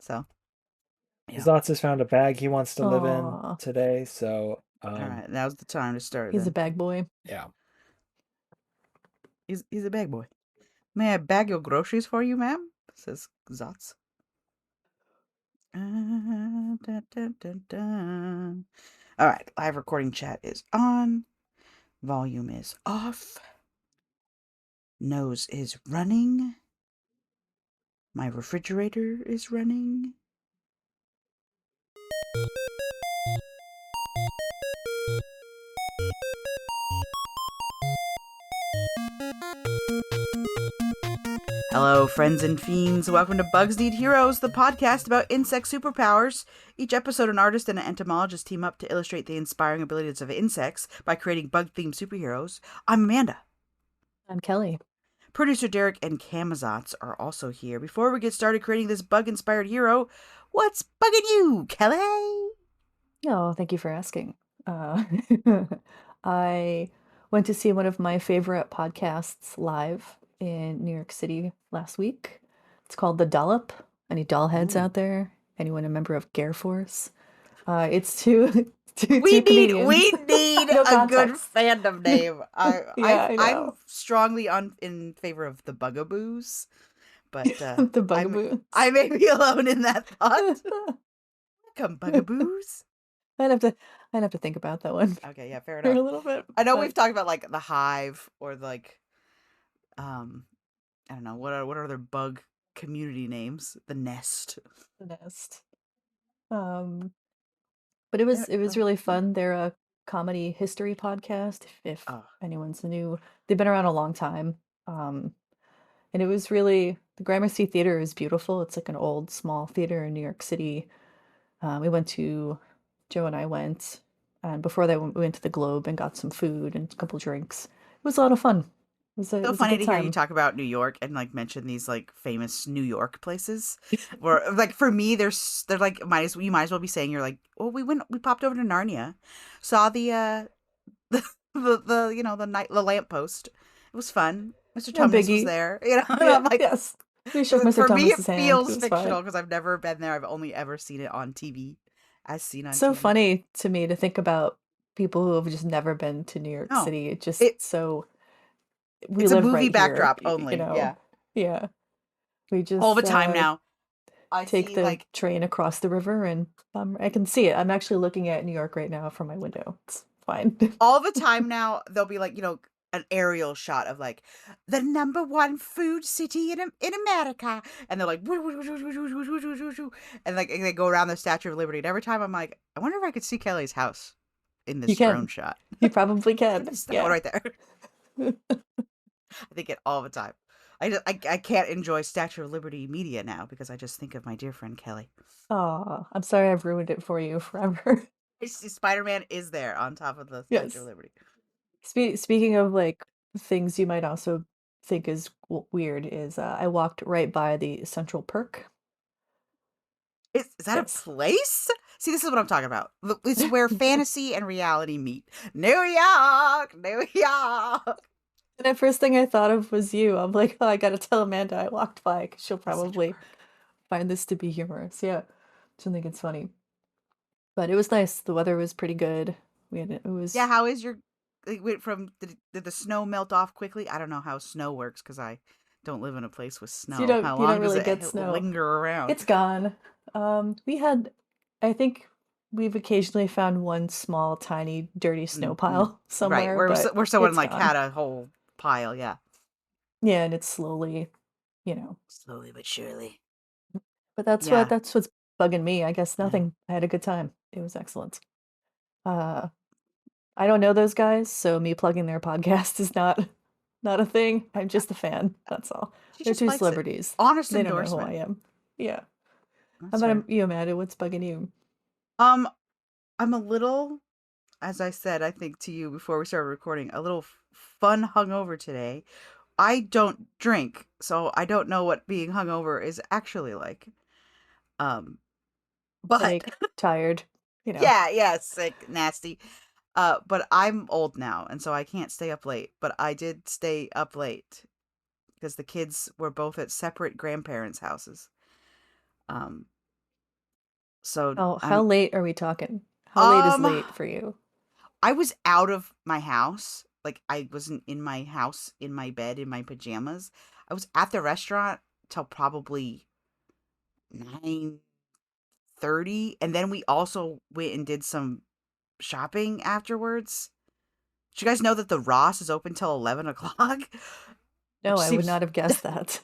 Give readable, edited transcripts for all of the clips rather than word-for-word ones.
So, yeah. Zots has found a bag he wants to live in Aw, today, so All right, now's the time to start. he's a Then bag boy. yeah. he's a bag boy. May I bag your groceries for you, ma'am? Says Zotz. Dun, dun, dun, dun. All right, live recording chat is on. Volume is off. Nose is running. My refrigerator is running. Hello, friends and fiends. Welcome to Bugs Need Heroes, the podcast about insect superpowers. Each episode, an artist and an entomologist team up to illustrate the inspiring abilities of insects by creating bug-themed superheroes. I'm Amanda. I'm Kelly. Producer Derek and Camazotz are also here. Before we get started creating this bug-inspired hero, what's bugging you, Kelly? Oh, thank you for asking. Uh, I went to see one of my favorite podcasts live in New York City last week. It's called The Dollop. Any doll heads Ooh. out there? Anyone a member of Gare Force? It's two We comedians. need No a good context. fandom name. Yeah, I I'm know. strongly in favor of the Bugaboos, but The Bugaboos. I may be alone in that thought. Welcome, Bugaboos. I'd have to think about that one Okay, yeah, fair for a enough. little bit. I know but we've talked about like the Hive or like I don't know what are other bug community names? The Nest. The Nest. But it was really fun. They're a comedy history podcast. If Oh, anyone's new, they've been around a long time. And it was really the Gramercy Theater is beautiful. It's like an old small theater in New York City. We went to Joe and I went, and before that we went to the Globe and got some food and a couple drinks. It was a lot of fun. It so was a funny good to hear you time. talk about New York and like mention these like famous New York places. Where like for me, they're like you might as well be saying you're like, well, we popped over to Narnia, saw the the you know the lamppost. It was fun. Mr. No Tumnus was biggie. there. You know, and Yeah. I'm like, Yes. We shook Mr. for me, it Thomas's hand. It feels was fine. fictional because I've never been there. I've only ever seen it on TV, as seen on So TV. funny to me to think about people who have just never been to New York No, City. It just it so we it's a live movie right here, backdrop only. Yeah, Yeah. We all the just time now. I take see the like train across the river and I can see it. I'm actually looking at New York right now from my window. It's fine. all the time now. There'll be like an aerial shot of like the number one food city in America, and they're like, "Woo, woo, woo, woo, woo, woo, woo, woo, woo," and like they go around the Statue of Liberty. And every time I'm like, I wonder if I could see Kelly's house in You this drone can. shot. You probably can. Just that one Yeah. right there. I think it all the time. I can't enjoy Statue of Liberty media now because I just think of my dear friend Kelly. Oh, I'm sorry I've ruined it for you forever. Spider-Man is there on top of the Statue of Yes. Liberty. Speaking of like things you might also think is weird is I walked right by the Central Perk. Is that a Yes. place? See, this is what I'm talking about. It's where fantasy and reality meet. New York, New York. And the first thing I thought of was you. I'm like, oh, I gotta tell Amanda I walked by 'cause she'll The Central probably Park. find this to be humorous. Yeah, she'll think it's funny. But it was nice. The weather was pretty good. It Yeah, was. how is your? It went from did the snow melt off quickly? I don't know how snow works because I don't live in a place with So snow. How you don't long does really it get snow. linger around? It's gone. We had, I think we've occasionally found one small, tiny, dirty snow Mm-hmm. pile Right, somewhere, but where someone it's like gone. had a whole pile. Yeah, Yeah, and it's slowly, you know. slowly but surely. But Yeah. that's what's bugging me. I guess Yeah. nothing. I had a good time. It was excellent. Uh, I don't know those guys, so me plugging their podcast is not a thing. I'm just a fan. That's all. She They're just two likes it. celebrities. Honest They don't know who I endorsement. am. Yeah. How That's about fair. you, Amanda? What's bugging you? Um, I'm a little, as I said, I think to you before we started recording, a little fun hungover today. I don't drink, so I don't know what being hungover is actually like. Um, but Like tired, you know. yeah, sick, nasty. But I'm old now, and so I can't stay up late. But I did stay up late because the kids were both at separate grandparents' houses. Um, So Oh, how late are we talking? How late is um late for you? I was out of my house. Like I wasn't in my house in my bed in my pajamas. I was at the restaurant till probably 9:30, and then we also went and did some shopping afterwards. Did you guys know that the Ross is open till 11 o'clock? No, Which I would seems not have guessed that.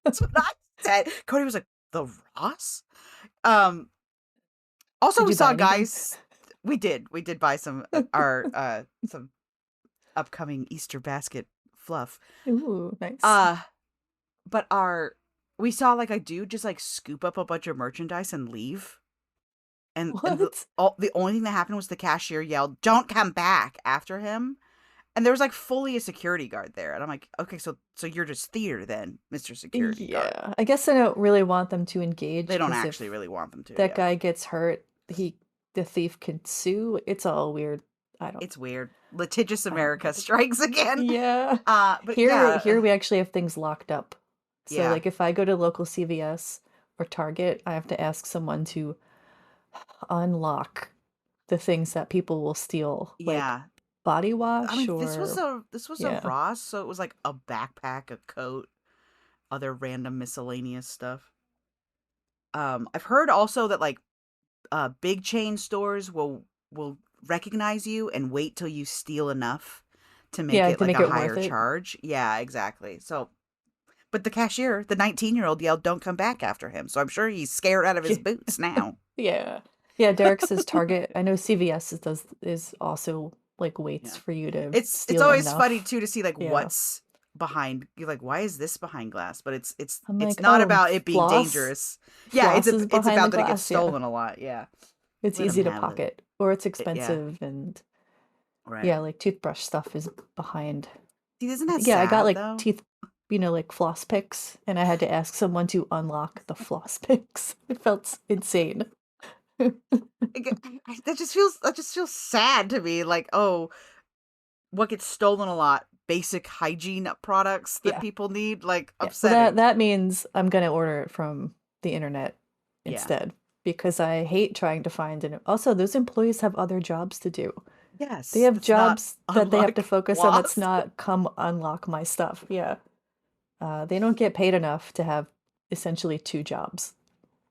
that's what I said. Cody was like, "The Ross?" Um. Also, Did we you buy saw anything? guys. We did buy some our some upcoming Easter basket fluff. Ooh, nice. Uh, but we saw like a dude just like scoop up a bunch of merchandise and leave. And What? the only thing that happened was the cashier yelled, "Don't come back," after him. And there was like fully a security guard there. And I'm like, "Okay, so you're just theater then, Mr. Security Guard." Yeah, I guess I don't really want them to They engage don't because actually if really want them to, that yeah. guy gets hurt, the thief can sue. It's all weird. I don't It's weird. Litigious I don't know America what to do. strikes again. Yeah. But Here yeah, we actually have things locked up. So yeah, like if I go to local CVS or Target, I have to ask someone to unlock the things that people will steal, like yeah. body I wash mean, or this was a yeah. Ross, so it was like a backpack, a coat, other random miscellaneous stuff. I've heard also that like big chain stores will recognize you and wait till you steal enough to make Yeah, it to like make a it worth higher it. charge. Yeah, exactly. So, but the cashier, the 19-year-old, yelled, "Don't come back," after him. So I'm sure he's scared out of his Yeah. boots now. Yeah. Yeah, Derek says Target. I know CVS is also like waits Yeah. for you to It's steal always funny enough. too to see like Yeah. what's behind. You're like, why is this behind glass? But I'm it's like, not oh, about it being floss. dangerous. Yeah, Floss is it's behind the about that it gets glass. Yeah. stolen a lot. Yeah, It's let him easy to have it. pocket or it's Yeah, expensive and right. yeah, like toothbrush stuff is behind. See, isn't that Yeah, I got sad like though? teeth, like floss picks, and I had to ask someone to unlock the floss picks. It felt insane. That just feels sad to me. Like, oh, what gets stolen a lot? Basic hygiene products that Yeah. people need. Like, Yeah. Well, that upsetting. that means I'm gonna order it from the internet Yeah. instead because I hate trying to find it. Also, those employees have other jobs to do. They Yes, have that's not jobs that they have to unlock focus on that's lost. not come unlock my stuff. Yeah. They don't get paid enough to have essentially two jobs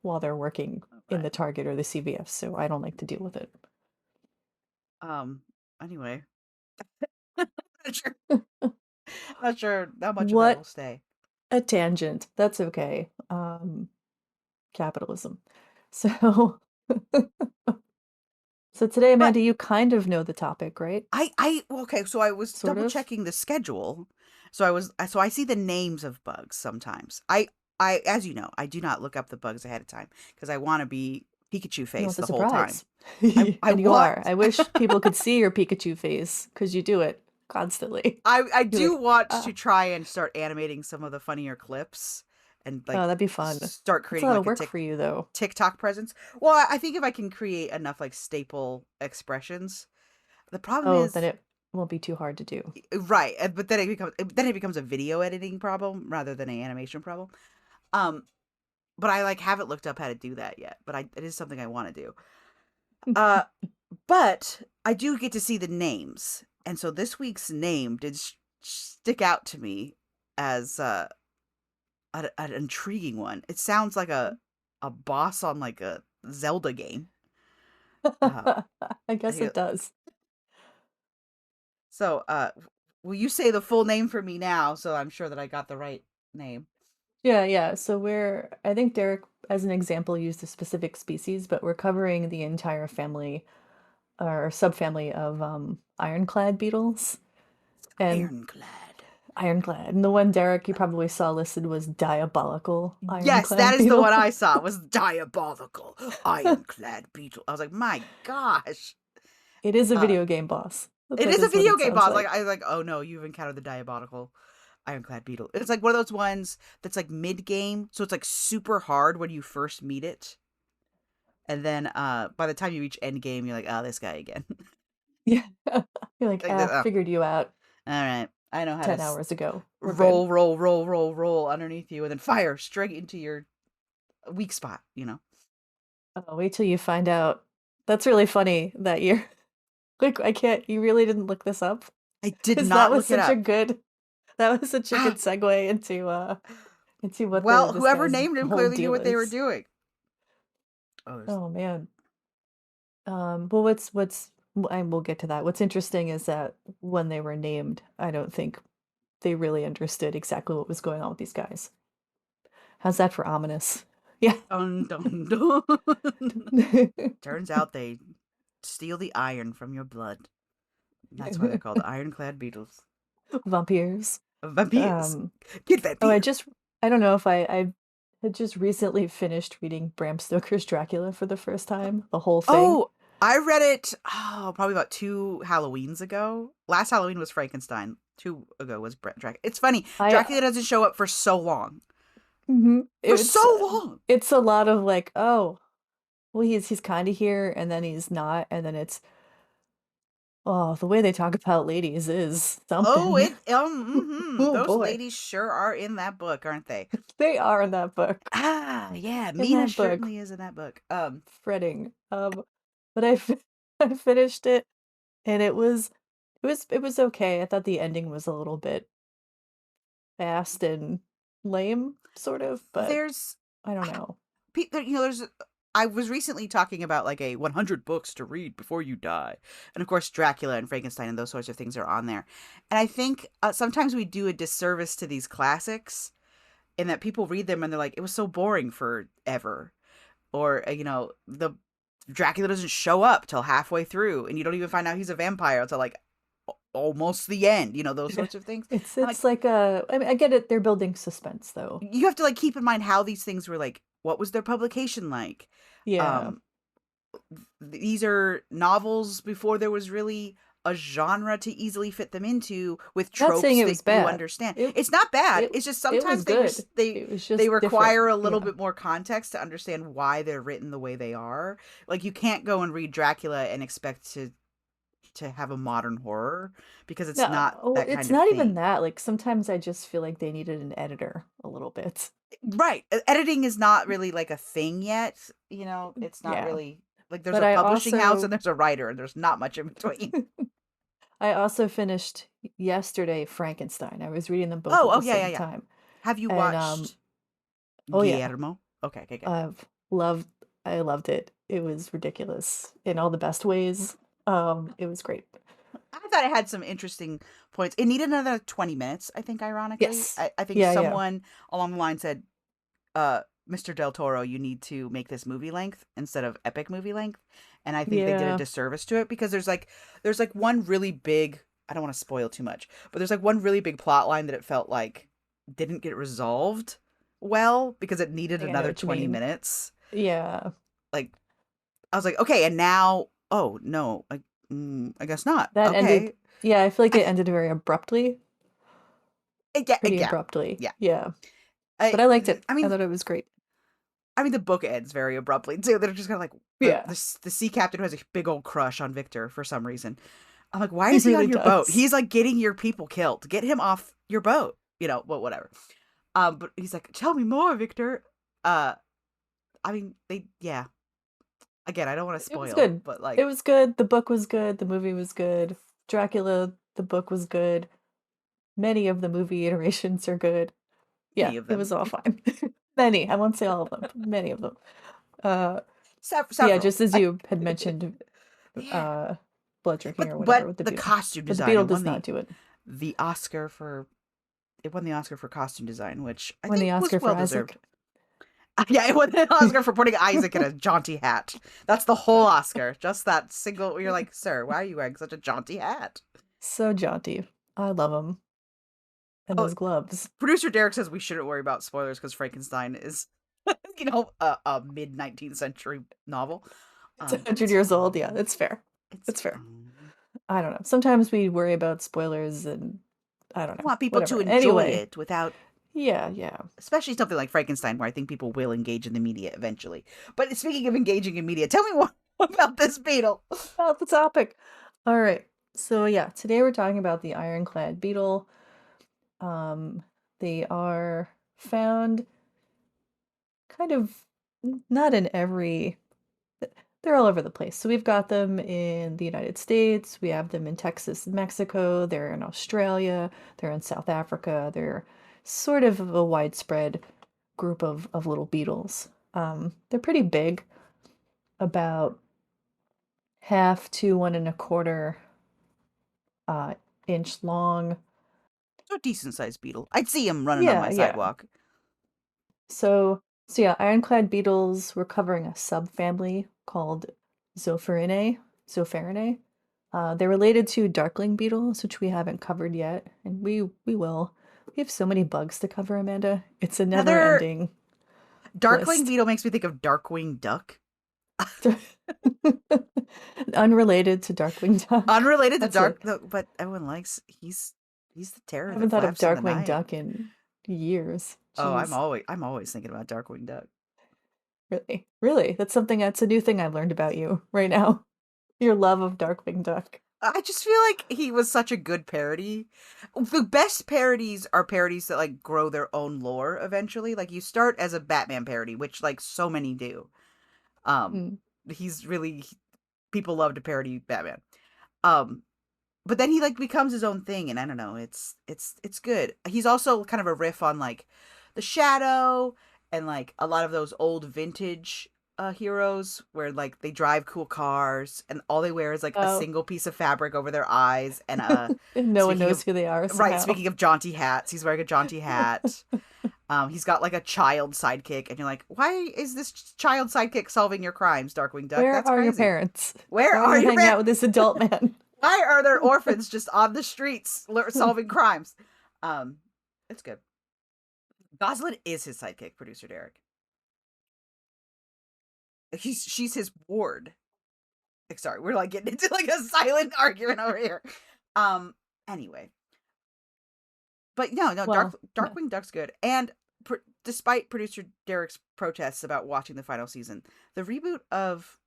while they're working in Right. the Target or the CVS, so I don't like to deal with it. Um. Anyway, not sure. Not sure how much of that will What stay. a tangent. That's okay. Capitalism. So so today, But Amanda, you kind of know the topic, right? well, okay. So I was Sort double of. checking the schedule. So I see the names of bugs sometimes. As you know, I do not look up the bugs ahead of time because I want to be Pikachu You face want the the whole time. surprise. I And you want are. I wish people could see your Pikachu face because you do it constantly. I You're do like, want ah, to try and start animating some of the funnier clips and like oh, that'd be fun. start That's a creating lot of like a work for you, though. TikTok presence. Well, I think if I can create enough like staple expressions. The problem Oh, then is it won't be too hard to do. right, but then it becomes a video editing problem rather than an animation problem. Um but I like haven't looked up how to do that yet, but it is something I want to do. Uh but I do get to see the names. And so this week's name did stick out to me as an intriguing one. It sounds like a boss on like a Zelda game. Uh, I guess he- it does. so will you say the full name for me now so I'm sure that I got the right name? Yeah, yeah. So I think Derek, as an example, used a specific species, but we're covering the entire family or subfamily of ironclad beetles. And Ironclad. ironclad. And the one Derek you probably saw listed was diabolical Yes, that ironclad is the one beetle. I saw. Was diabolical ironclad beetle. I was like, my gosh. It is a Uh, video game boss. it That is a is what video it game sounds boss. Like like. oh no, you've encountered the diabolical ironclad beetle. It's like one of those ones that's like mid game, so it's like super hard when you first meet it, and then by the time you reach end game, you're like, oh, this guy again. Yeah. You're like, Like, ah, oh, figured you out all right, I know how to 10 hours ago. We're good. roll underneath you, and then fire straight into your weak spot. Oh, wait till you find out. That's really funny that you're like, I can't, you really didn't look this up? I did Because that not was look it such a up. good, that was such a good Ah, segue into what well, this whoever guy's named him whole clearly knew deal what they were is. doing. Oh, Oh man. Well, what's and we'll get to that. What's interesting is that when they were named, I don't think they really understood exactly what was going on with these guys. How's that for ominous? Yeah. dun, dun, dun. Turns out they steal the iron from your blood. That's why they're called ironclad beetles. Vampires. Vampires. Um, Get oh, vampires. I don't know if I had just recently finished reading Bram Stoker's Dracula for the first time, the whole thing. Oh, I read it probably about 2 Halloweens ago. Last Halloween was Frankenstein. 2 ago was Dracula. It's funny. I Dracula doesn't show up for so long. For so it's long. it's a lot of like, oh, well, he's kind of here, and then he's not, and then it's, oh, the way they talk about ladies is Oh, something. Oh those boy, ladies sure are in that book, aren't they? they are in that book. Ah, yeah, In Mina that book, certainly is in that book. fretting. But I finished it, and it was okay. I thought the ending was a little bit fast and lame, sort of, but There's, I don't know. there's. I was recently talking about like a 100 books to read before you die, and of course Dracula and Frankenstein and those sorts of things are on there. And I think sometimes we do a disservice to these classics in that people read them and they're like, it was so boring forever, or the Dracula doesn't show up till halfway through, and you don't even find out he's a vampire until like almost the end. Those sorts of things. And like It's like I mean, I get it. They're building suspense, though. you have to like keep in mind how these things were like. What was their publication like? Yeah. Um, these are novels before there was really a genre to easily fit them into with I'm not saying tropes it that was you bad. understand. It It's not bad. it It's just it was sometimes good. they It was they just different. require a little Yeah. bit more context to understand why they're written the way they are. Like you can't go and read Dracula and expect to have a modern horror because it's No, not oh, that it's kind of not even thing. that. Like sometimes I just feel like they needed an editor a little bit. Right. Editing is not really like a thing yet. It's not Yeah. really like there's But a publishing house and there's a writer and there's not much in between. I also finished yesterday Frankenstein. I was reading them both Oh, at oh the yeah, yeah, same yeah. time. Have you And watched oh yeah, Guillermo? Okay, okay, good. I've loved I loved it. It was ridiculous in all the best ways. It was great. I thought it had some interesting points. It needed another 20 minutes, I think, ironically. Yes. I think Yeah, yeah. someone along the line said, Mr. Del Toro, you need to make this movie length instead of epic movie length. And I think they did a Yeah. disservice to it because there's like one really big, I don't want to spoil too much, but there's like one really big plot line that it felt like didn't get resolved well because it I needed think I know another what you 20 mean. minutes. Yeah. Like I was like, okay, and now, oh no, I guess not. That ended, Okay, yeah, I feel like I, it ended very abruptly, yeah, pretty yeah, abruptly. yeah. Yeah. But I, I liked it. I I mean, thought it was great. I mean, the book ends very abruptly too. They're just kind of like Yeah. the sea captain who has a big old crush on Victor for some reason. I'm like, why He is he really on your boat? does. He's like getting your people killed. Get him off your boat. Well, whatever. But he's like, tell me more, Victor. Uh, I mean, yeah. Again, I don't want to It was spoil, good. but It like was good. The book was good. The movie was good. Dracula, the book was good. Many of the movie iterations are good. Yeah, any of it them, was all fine. Many. I won't say all of them, but many of them. Uh, but yeah, several. just as you had mentioned, Yeah, uh, blood drinking but or whatever but with the the beetle. costume But the design beetle it does won not do it. the Oscar for it won the Oscar for costume design, which I Won the think Oscar was for well Isaac. deserved. Yeah, it won the Oscar for putting Isaac in a jaunty hat. That's the whole Oscar. Just that single. You're like, sir, why are you wearing such a jaunty hat? So jaunty. I love him. And Oh, those gloves. producer Derek says we shouldn't worry about spoilers because Frankenstein is, a mid 19th century novel. It's a But hundred years old. Yeah, it's fair. it's It's fair. fine. I don't know. Sometimes we worry about spoilers and I don't I know. want people to Whatever. enjoy Anyway, it without, yeah, yeah. especially something like Frankenstein, where I think people will engage in the media eventually. But speaking of engaging in media, tell me more about this beetle. About the topic. All right. So yeah, today we're talking about the ironclad beetle. Um, they are found kind of not in every. they're all over the place. So we've got them in the United States, we have them in Texas and Mexico, they're in Australia, they're in South Africa, they're sort of a widespread group of little beetles. They're pretty big, about half to 1 1/4 inch long. So decent sized beetle. I'd see him running on Yeah, my yeah. sidewalk. So yeah, ironclad beetles, we're covering a subfamily called Zophorinae. Zophorinae. They're related to darkling beetles, which we haven't covered yet, and we will. We have so many bugs to cover, Amanda. It's a Another never-ending darkling list. beetle makes me think of Darkwing Duck. Unrelated to Darkwing Duck. Unrelated to That's it. but everyone likes he's the terror I that haven't thought of flaps in the Darkwing night. Duck in years. Oh, Jeez. I'm always thinking about Darkwing Duck. Really? Really? That's a new thing I've learned about you right now. Your love of Darkwing Duck. I just feel like he was such a good parody. The best parodies are parodies that like grow their own lore eventually. Like you start as a Batman parody, which like so many do. Um Mm. he's really people love to parody Batman. Um but then he like becomes his own thing, and I don't know, it's good. He's also kind of a riff on like the Shadow and like a lot of those old vintage heroes where like they drive cool cars and all they wear is like a Oh, single piece of fabric over their eyes and and no one speaking knows of who they are right, somehow. speaking of jaunty hats, he's wearing a jaunty hat. He's got like a child sidekick, and you're like, why is this child sidekick solving your crimes, Darkwing Duck? Where That's are your crazy. parents? Where Why are are you your hanging out parents? with this adult man? Why are there orphans just on the streets solving crimes? It's good. Goslin is his sidekick, producer Derek. She's his ward. Like, sorry, we're like getting into like a silent argument over here. Um, anyway, but no, Well, yeah. Darkwing Duck's good, and despite producer Derek's protests about watching the final season, the reboot of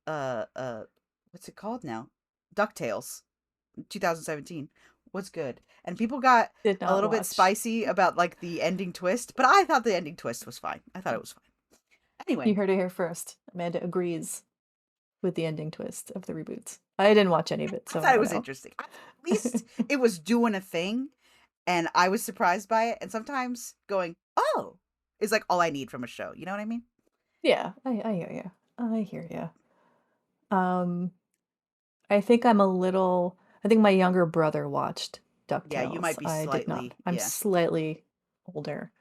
what's it called now? DuckTales, 2017 was good, and people got Did a not little bit watch. spicy about like the ending twist, but I thought the ending twist was fine. I thought it was fine. You Anyway, heard it here first. Amanda agrees with the ending twist of the reboots. I didn't watch any of it, I so I thought it don't was know. interesting. At least it was doing a thing, and I was surprised by it. And sometimes going, "Oh," is like all I need from a show. You know what I mean? Yeah, I hear you. I hear you. I think I think my younger brother watched Yeah, you might DuckTales. be I did not. slightly. I'm Yeah, slightly older.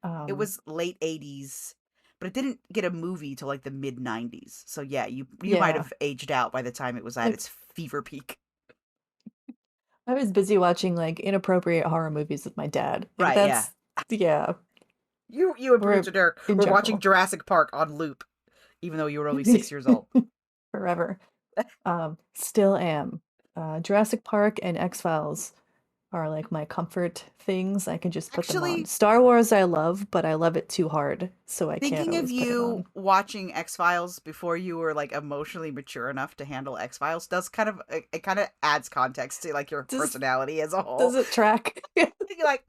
it Um, was late '80s, but it didn't get a movie till like the mid '90s. So yeah, you might yeah. have aged out by the time it was at Like its fever peak. I was busy watching like inappropriate horror movies with my dad. Like Right? Yeah. that's yeah, You and we're producer Derek in were watching general. Jurassic Park on loop, even though you were only 6 years old. Forever. Still am. Jurassic Park and X-Files are like my comfort things. I can just put them on. Actually, Star Wars I love, but I love it too hard, so I can't thinking of always put it you on. watching X-Files before you were like emotionally mature enough to handle X-Files does kind of it kind of adds context to like your Does personality as a does whole. it track? You're like,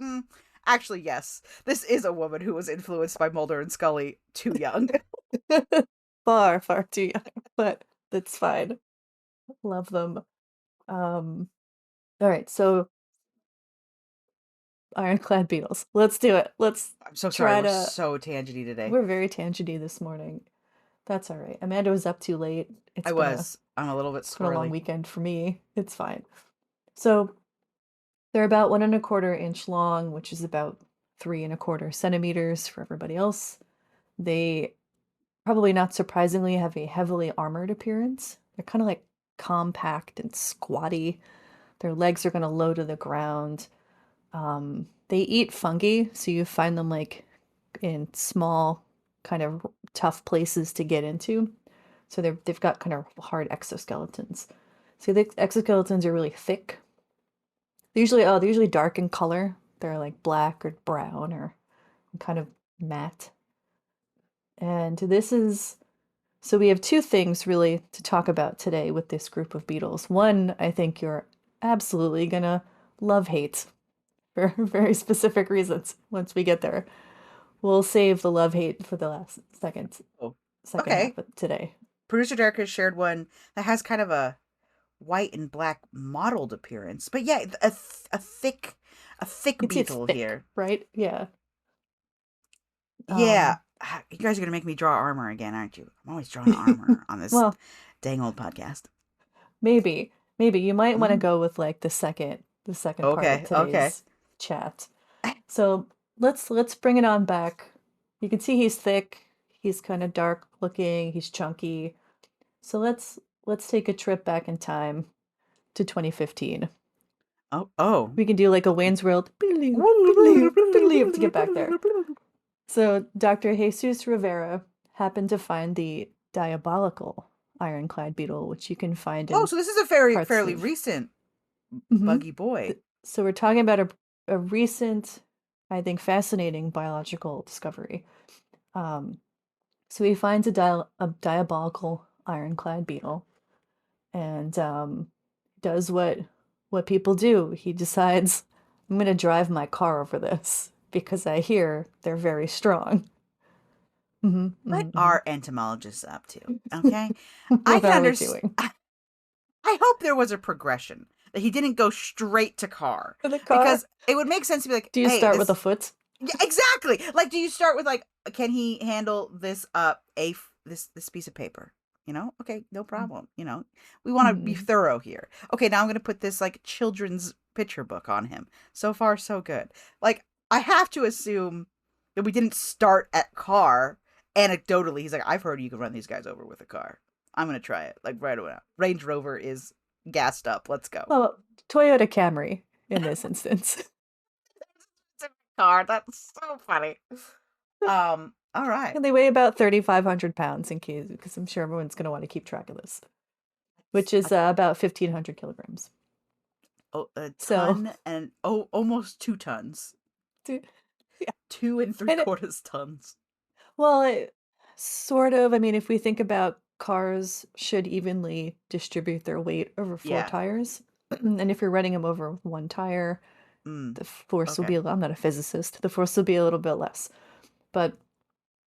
actually, yes, this is a woman who was influenced by Mulder and Scully too young. Far, far too young, but that's fine. Love them. Um, all right, so Ironclad Beetles. Let's do it. Let's I'm so sorry, try we're to. so tangenty today. We're very tangenty this morning. That's all right. Amanda was up too late. I'm a little bit It's been a long squirrely. weekend for me. It's fine. So they're about 1 1/4 inch long, which is about 3 1/4 centimeters for everybody else. They probably not surprisingly have a heavily armored appearance. They're kind of like compact and squatty. Their legs are going to low to the ground. They eat fungi, so you find them like in small, kind of tough places to get into. So they've got kind of hard exoskeletons. So the exoskeletons are really thick. They're usually dark in color. They're like black or brown or kind of matte. And so we have two things really to talk about today with this group of beetles. One, I think you're absolutely gonna love hate for very specific reasons once we get there. We'll save the love hate for the last Oh, second okay. half of today. Producer Derek has shared one that has kind of a white and black mottled appearance. But yeah, a thick It's beetle thick, here. right? Yeah. Yeah. Um, You guys are going to make me draw armor again, aren't you? I'm always drawing armor on this well, dang old podcast. maybe you might want to Mm. go with like the second part of Okay, okay. today's chat. So let's bring it on back. You can see he's thick, he's kind of dark looking, he's chunky. So let's take a trip back in time to 2015. Oh. We can do like a Wayne's World to get back there. So Dr. Jesus Rivera happened to find the diabolical ironclad beetle, which you can find Oh, in so this is a parts fairly of. recent Mhm. buggy boy. So we're talking about a recent, I think, fascinating biological discovery. So he finds a diabolical ironclad beetle and does what people do. He decides, I'm going to drive my car over this because I hear they're very strong. What are entomologists up to? Okay. I What can are we understand. doing? I hope there was a progression that he didn't go straight to car, For the car? because it would make sense to be like, Do you hey, start with a this. foot? Yeah, exactly. Like, do you start with like, can he handle this this piece of paper? Okay, no problem. We want to be Mm. thorough here. Okay, now I'm gonna put this like children's picture book on him. So far, so good. Like, I have to assume that we didn't start at car. Anecdotally, he's like, I've heard you can run these guys over with a car. I'm gonna try it. Like right away. Range Rover is gassed up. Let's go. Well, Toyota Camry in this instance. Car. That's so funny. All right. And they weigh about 3,500 pounds in case, because I'm sure everyone's going to want to keep track of this, which is about 1,500 kilograms. A So, ton and almost 2 tons. yeah. 2 3/4 tons. Well, sort of. I mean, if we think about cars should evenly distribute their weight over four Yeah. tires, and if you're running them over with one tire, the force will Okay. be, I'm not a physicist, the force will be a little bit less. But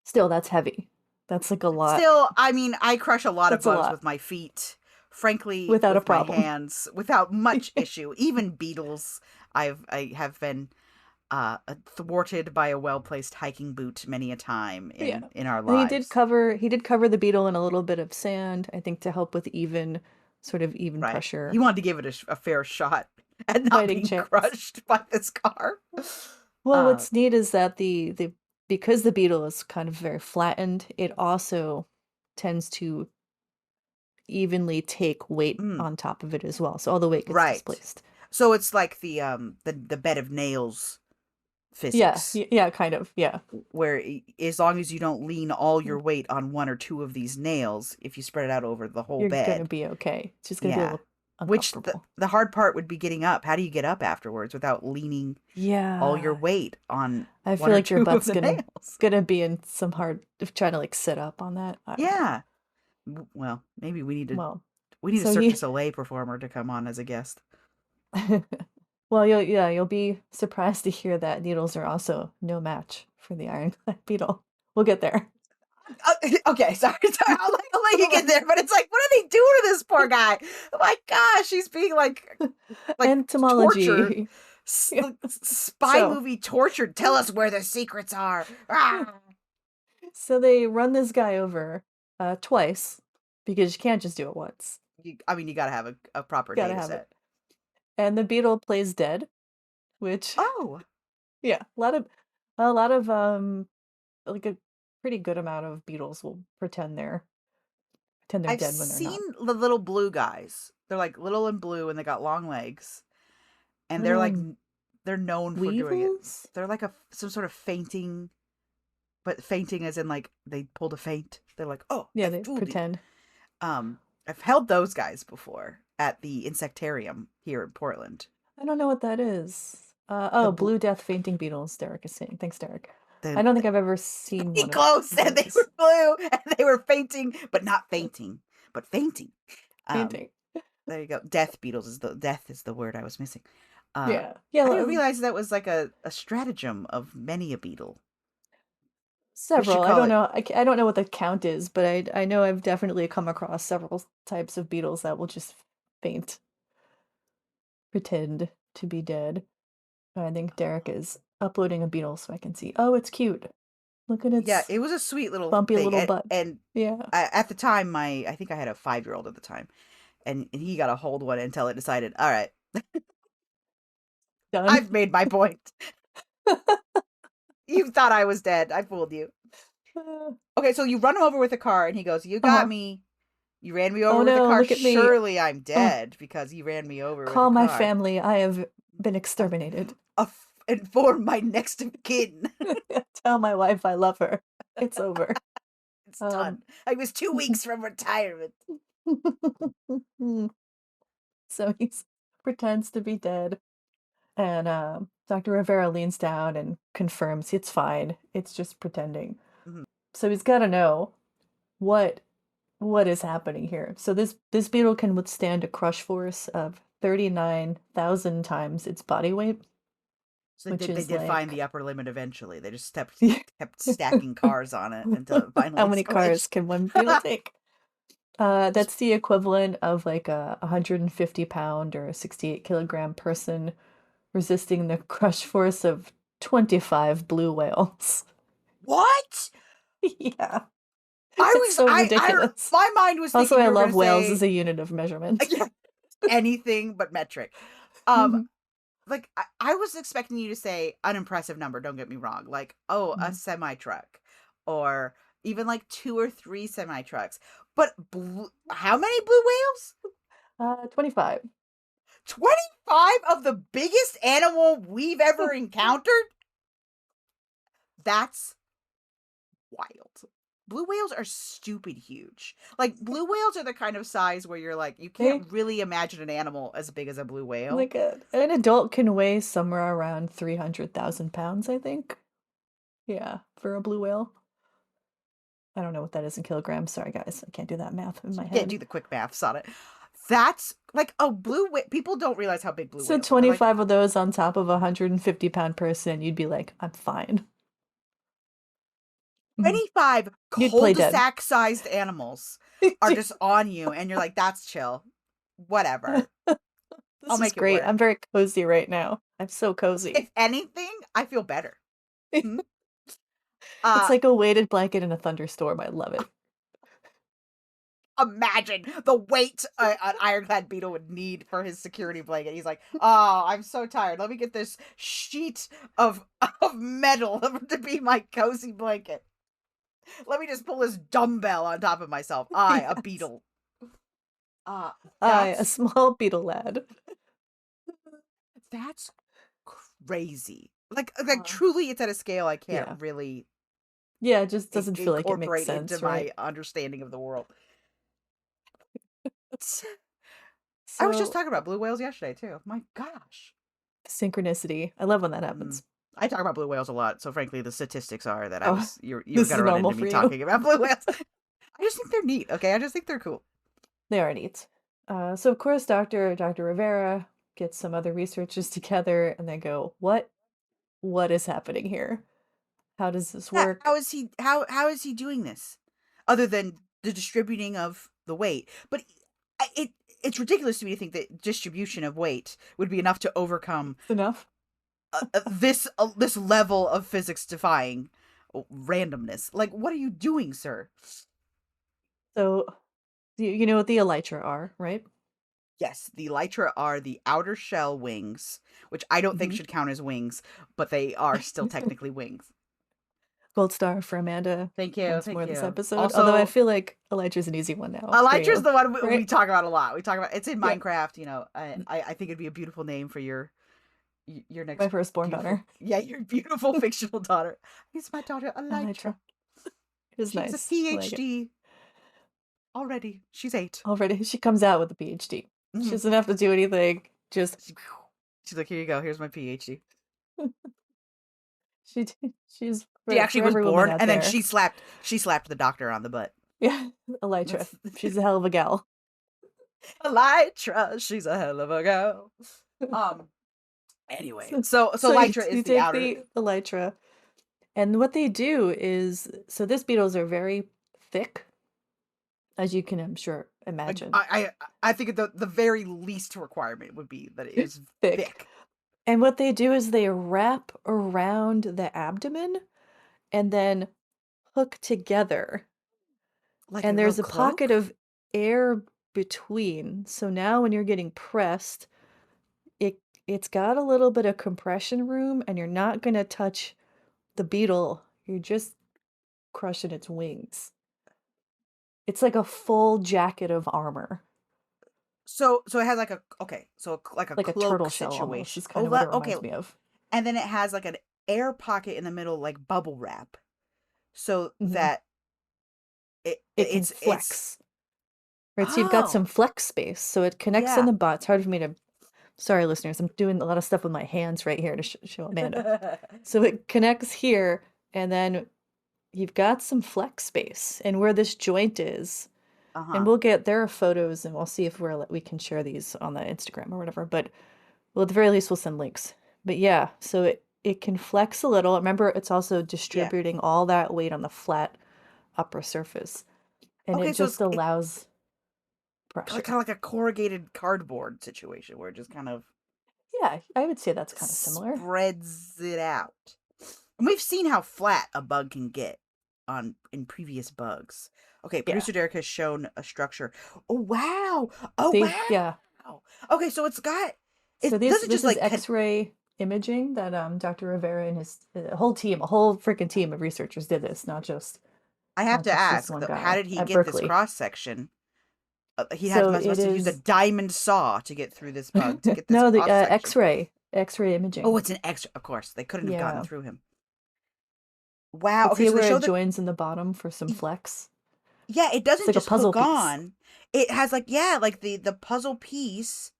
still, that's heavy. That's like a lot. Still, I mean, I crush a lot of That's a bugs lot. with my feet. Frankly, Without a with my problem. hands, without much issue. Even beetles, I have been thwarted by a well-placed hiking boot many a time in our And he lives. did cover the beetle in a little bit of sand, I think, to help with even Right. pressure. He wanted to give it a fair shot at not Fighting being chance. crushed by this car. Well, what's neat is that the because the beetle is kind of very flattened, it also tends to evenly take weight on top of it as well. So all the weight gets Right. displaced. So it's like the bed of nails physics. Yeah, kind of. Yeah. Where as long as you don't lean all your weight on one or two of these nails, if you spread it out over the whole You're bed, gonna be okay. It's just gonna be a little which uncomfortable. the hard part would be getting up. How do you get up afterwards without leaning all your weight on I one feel or like your two butt's of the nails? gonna be in some hard of trying to like sit up on that. I don't know. Yeah. Well, maybe we need a Well, Cirque so du Soleil performer to come on as a guest. well, you'll be surprised to hear that needles are also no match for the ironclad beetle. We'll get there. Okay, sorry. I'll let you get there, but it's like, what are they doing to this poor guy? Oh my gosh, he's being like Entomology. tortured. Spy movie tortured. Tell us where the secrets are. So they run this guy over twice because you can't just do it once. You gotta have a proper data set. And the beetle plays dead, which yeah, a lot of like a pretty good amount of beetles will pretend they're dead when they're not. I've seen the little blue guys. They're like little and blue, and they got long legs, and they're like they're known for doing it. They're like some sort of fainting, but fainting as in like they pulled a feint. They're like, oh yeah, they pretend. I've held those guys before at the insectarium here in Portland. I don't know what that is. Blue death fainting beetles, Derek is saying. Thanks, Derek. I don't think I've ever seen one. Close, and they were blue, and they were fainting, but not fainting, but fainting. Fainting. There you go. Death beetles is the word I was missing. Yeah. I didn't realize that was like a stratagem of many a beetle. should Several. I call don't it. know. I don't know what the count is, but I know I've definitely come across several types of beetles that will just faint, pretend to be dead. I think Derek is uploading a beetle so I can see. Oh, it's cute. Look at Yeah, its it was a sweet little bumpy thing, little butt. and Yeah. at the time, I think I had a 5-year-old at the time, and he got to hold one until it decided, all right, Done. I've made my point. You thought I was dead. I fooled you. Okay, so you run him over with a car, and he goes, "You got Uh-huh. me. You ran me Oh over with a no, car. look at me. Surely I'm Oh, dead because you ran me over with a call my car. family. I have been exterminated. Inform my next of kin. Tell my wife I love her. It's over. It's done. I was 2 weeks from retirement." So he pretends to be dead, and Dr. Rivera leans down and confirms it's fine. It's just pretending. Mhm. So he's got to know what is happening here. So this beetle can withstand a crush force of 39,000 times its body weight, So which they is did find like the upper limit eventually. They just kept stacking cars on it until it how finally many cars squished. can one beetle take? That's the equivalent of like a 150-pound or a 68-kilogram person resisting the crush force of 25 blue whales. What? Yeah, it's so ridiculous. My mind was Also, thinking I you were love going to whales say as a unit of measurement. anything but metric. Like I was expecting you to say an impressive number, don't get me wrong, like, oh, a semi truck, or even like 2 or 3 semi trucks. But how many blue whales? 25. 25 of the biggest animal we've ever encountered? That's wild. Blue whales are stupid huge. Like, blue whales are the kind of size where you're like, you can't really imagine an animal as big as a blue whale. Like an adult can weigh somewhere around 300,000 pounds, I think. Yeah, for a blue whale. I don't know what that is in kilograms. Sorry, guys. I can't do that math in my Can't head. do the quick maths on it. That's like a blue whale. People don't realize how big blue So whales are. 25 of those on top of a 150-pound person, you'd be like, I'm fine. 25 You'd play dead. cul-de-sac sized animals are just on you, and you're like, that's chill. Whatever. I'll This is make it great. work. I'm very cozy right now. I'm so cozy. If anything, I feel better. It's like a weighted blanket in a thunderstorm. I love it. Imagine the weight an ironclad beetle would need for his security blanket. He's like, oh, I'm so tired. Let me get this sheet of metal to be my cozy blanket. Let me just pull this dumbbell on top of myself. I, a beetle. A small beetle lad. That's crazy. Like truly, it's at a scale I can't really. Yeah, it just doesn't feel like it makes incorporate sense, into right? my understanding of the world. So, I was just talking about blue whales yesterday too. My gosh. Synchronicity. I love when that happens. I talk about blue whales a lot, so frankly, the statistics are that you're this gonna is run normal into for me you. talking about blue whales. I just think they're neat. Okay, I just think they're cool. They are neat. So of course, Dr. Rivera gets some other researchers together, and they go, "What is happening here? How does this work? How is he doing this, other than the distributing of the weight? But it's ridiculous to me to think that distribution of weight would be enough to overcome Enough this level of physics defying randomness. Like, what are you doing, sir?" So, you know what the elytra are, right? Yes, the elytra are the outer shell wings, which I don't think should count as wings, but they are still technically wings. Gold star for Amanda. Thank you. Once Thank more you. this episode. Also, although I feel like elytra's an easy one now. elytra's the one right? we talk about a lot. We talk about it's in Minecraft. You know, I think it'd be a beautiful name for your next my firstborn daughter. Yeah, your beautiful fictional daughter. It's my daughter Elytra. It's She's nice. a PhD already. She's 8. Already, she comes out with a PhD. She doesn't have to do anything. Just she's like, here you go. Here's my PhD. She's she actually was born, and then she slapped the doctor on the butt. Yeah, Elytra. She's a hell of a gal. Elytra, she's a hell of a girl. Anyway, so Elytra is the outer. The Elytra, And what they do is, so these beetles are very thick, as you can, I'm sure, imagine. I think the very least requirement would be that it is Thick. thick. And what they do is they wrap around the abdomen and then hook together. Like a And little there's a pocket cloak? of air between. So now when you're getting pressed, it's got a little bit of compression room, and you're not going to touch the beetle. You're just crushing its wings. It's like a full jacket of armor. So it has like a like a Like a turtle cloak shell almost situation. is kind Oh, of what it okay. reminds me of. And then it has like an air pocket in the middle, like bubble wrap, so Mhm. that It can it's flex. Right, so you've got some oh flex space. So it connects in yeah. the butt. It's hard for me to, sorry, listeners, I'm doing a lot of stuff with my hands right here to show Amanda. So it connects here, and then you've got some flex space. And where this joint is, and Uh-huh. there are photos, and we'll see if we can share these on the Instagram or whatever. But well, at the very least, we'll send links. But yeah, so it can flex a little. Remember, it's also Yeah. distributing all that weight on the flat upper surface, and Okay, it so just it's allows kind pressure. of like a corrugated cardboard situation where it just kind of Yeah, I would say that's kind of similar. spreads it out. And we've seen how flat a bug can get in previous bugs. Okay, Yeah. producer Derek has shown a structure. Oh wow! Oh Yeah. wow! Okay, so it's got So it doesn't this just is like X-ray imaging that Dr. Rivera and his whole team, a whole freaking team of researchers did this, I have not to just this ask one though, how guy did he at get this Berkeley. cross section? He So it must have used a is diamond saw to get through this bug to get this no, the cross section. X-ray Oh, imaging. it's an extra. Of course, they couldn't have gotten Yeah. through him. Wow. But Okay, see so they where show it that. joins in the bottom for some flex? Yeah, it It's doesn't like a just puzzle hook piece. on. It has like like the puzzle piece,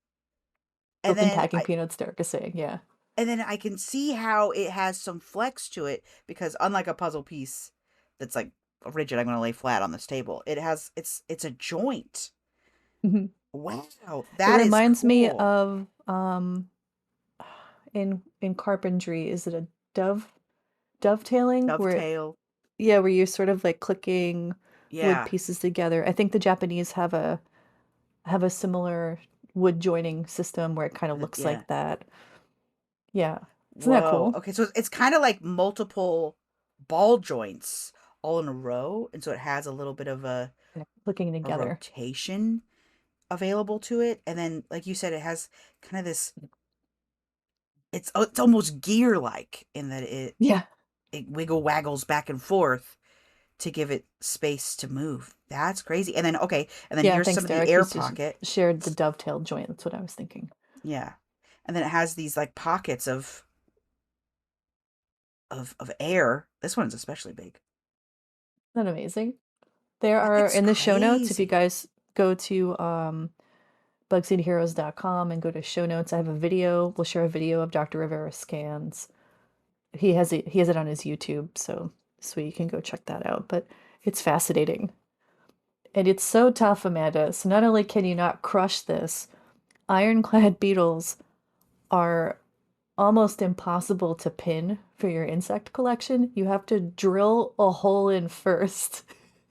and Built-in then packing peanuts, Derek is saying, yeah. I can see how it has some flex to it because unlike a puzzle piece that's like rigid, I'm going to lay flat on this table. It's a joint. Mhm. Wow, It that is reminds me cool. of in carpentry, is it a dovetailing where, Dovetail. yeah, where you're sort of like clicking wood Yeah. pieces together. I think the Japanese have a similar wood joining system where it kind of looks Yeah. like that. Yeah. Isn't that Whoa. cool? Okay, so it's kind of like multiple ball joints all in a row, and so it has a little bit of Kind of clicking a together. rotation available to it, and then like you said, it has kind of this. It's almost gear like in that Yeah. it wiggle waggles back and forth to give it space to move. That's crazy. And then Yeah, here's thanks, some of the Derek. air He's just pocket. shared the dovetail joint. That's what I was thinking. Yeah. And then it has these like pockets of air. This one's especially big. Isn't that amazing? There are That's in the show notes, if you crazy. guys go to BugsNeedHeroes.com and go to show notes, I have a video. We'll share a video of Dr. Rivera's scans. He has it on his YouTube, so you can go check that out. But it's fascinating. And it's so tough, Amanda. So not only can you not crush this, ironclad beetles are almost impossible to pin for your insect collection. You have to drill a hole in first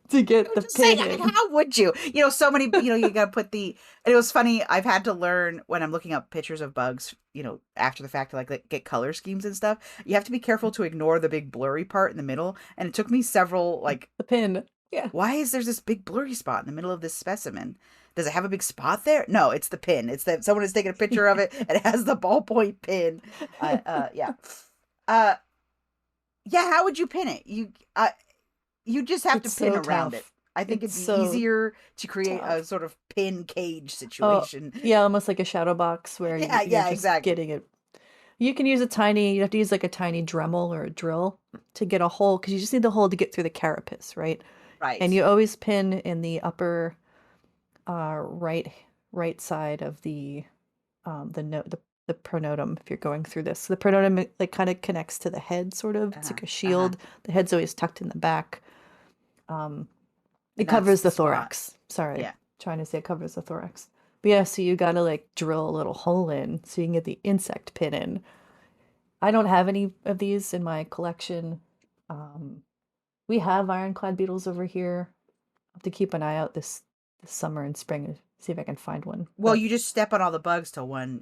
to I get was the just saying, pin I mean, in. how would you? So many, you got to put and it was funny. I've had to learn when I'm looking up pictures of bugs, after the fact to like get color schemes and stuff. You have to be careful to ignore the big blurry part in the middle. And it took me several, like, The pin. Yeah. why is there's this big blurry spot in the middle of this specimen? Does it have a big spot there? No, it's the pin. It's that someone has taken a picture of it and it has the ballpoint pin. Yeah. Uh, yeah. How would you pin it? You just have to It's pin so around it. tough. I think It's it'd be so easier to create a tough. sort of pin cage Oh, situation. yeah, almost like a shadow box where Yeah, you're yeah, just exactly. getting it. You have to use like a tiny Dremel or a drill to get a hole, because you just need the hole to get through the carapace, right? Right. And you always pin in the upper right side of the pronotum if you're going through this. So the pronotum like kind of connects to the head, sort of. It's Uh-huh. like a Uh-huh. shield. The head's always tucked in the back. Um, it And that's covers the the spot. thorax. Sorry, Yeah. trying to say it covers the thorax. But yeah, so you gotta like drill a little hole in so you can get the insect pin in. I don't have any of these in my collection. We have ironclad beetles over here. I'll have to keep an eye out this summer and spring and see if I can find one. Well, you just step on all the bugs till one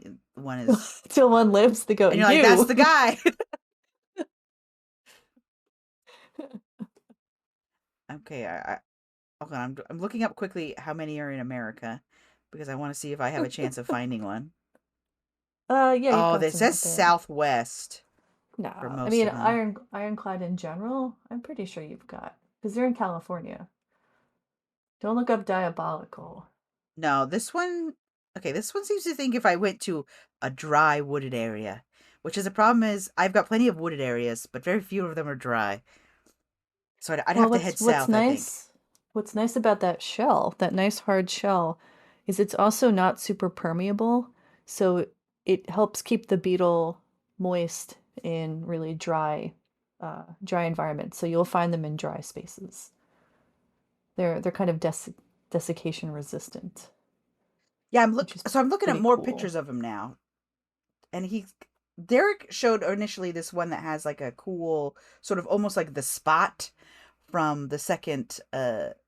is, Till one lives, they go, and you're like, that's you. the guy. Okay, okay, I'm looking up quickly how many are in America because I want to see if I have a chance of finding one. Yeah, you've Oh, got this some says out there. Southwest for No, I most mean of them. ironclad in general. I'm pretty sure you've got because they're in California. Don't look up diabolical. No, this one. Okay, this one seems to think if I went to a dry wooded area, which is a problem. Is I've got plenty of wooded areas, but very few of them are dry. So I'd Well, have to head what's south, I think. nice, what's nice about that shell, that nice hard shell, is it's also not super permeable, so it helps keep the beetle moist in really dry environments. So you'll find them in dry spaces. They're kind of desiccation resistant, Yeah, which is I'm looking at pretty more cool. pictures of him now, and Derek showed initially this one that has like a cool sort of almost like the Spot from the second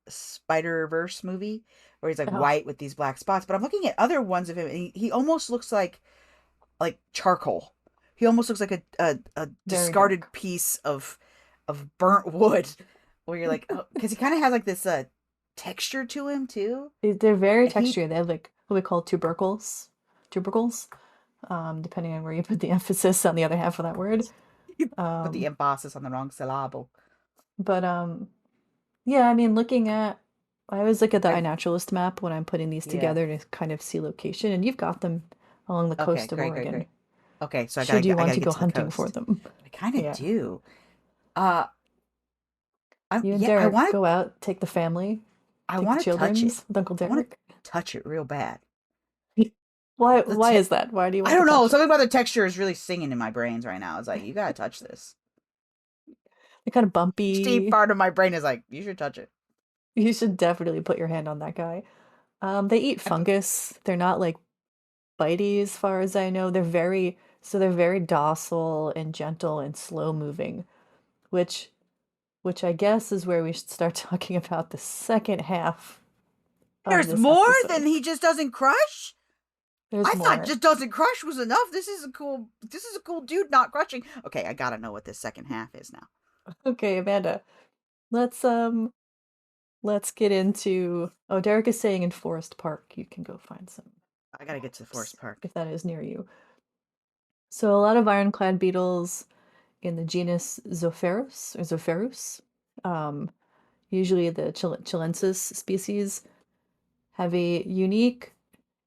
Spider-Verse movie, where he's like Oh, white with these black spots. But I'm looking at other ones of him, and he almost looks like charcoal. He almost looks like a very discarded dark. piece of burnt wood, where you're like, oh, because he kind of has like this texture to him too, They're very and he textured. They have like what we call tubercles, depending on where you put the emphasis on the other half of that word. put the Um, emphasis on the wrong syllable. but yeah, I mean, I always look at the I've iNaturalist map when I'm putting these Yeah. together to kind of see location, and you've got them along the Okay, coast of great, great, Oregon, great. Okay, so should you I want gotta to get go to the hunting for coast. them. I kind of Yeah. do. Uh, You and yeah, Derek go out, take the family, I take the want to touch it. children's with Uncle I want Derek. to touch it real bad. The Why is that? Why do you I want to don't know. touch it? Something about the texture is really singing in my brains right now. It's like you gotta touch this. They're kind of Deep bumpy. part of my brain is like you should touch it. You should definitely put your hand on that guy. They eat I've, fungus. They're not like bitey as far as I know. They're very docile and gentle and slow moving, which which I guess is where we should start talking about the second half of there's this more than episode. he just doesn't crush. There's I thought more. just doesn't crush was enough. This is a cool. This is a cool dude not crushing. Okay, I gotta know what this second half is now. Okay, Amanda. Let's um let's get into oh, Derek is saying in Forest Park you can go find some I gotta get to the forest park. if that is near you. So a lot of ironclad beetles in the genus Zopherus, um, usually the chilensis species, have a unique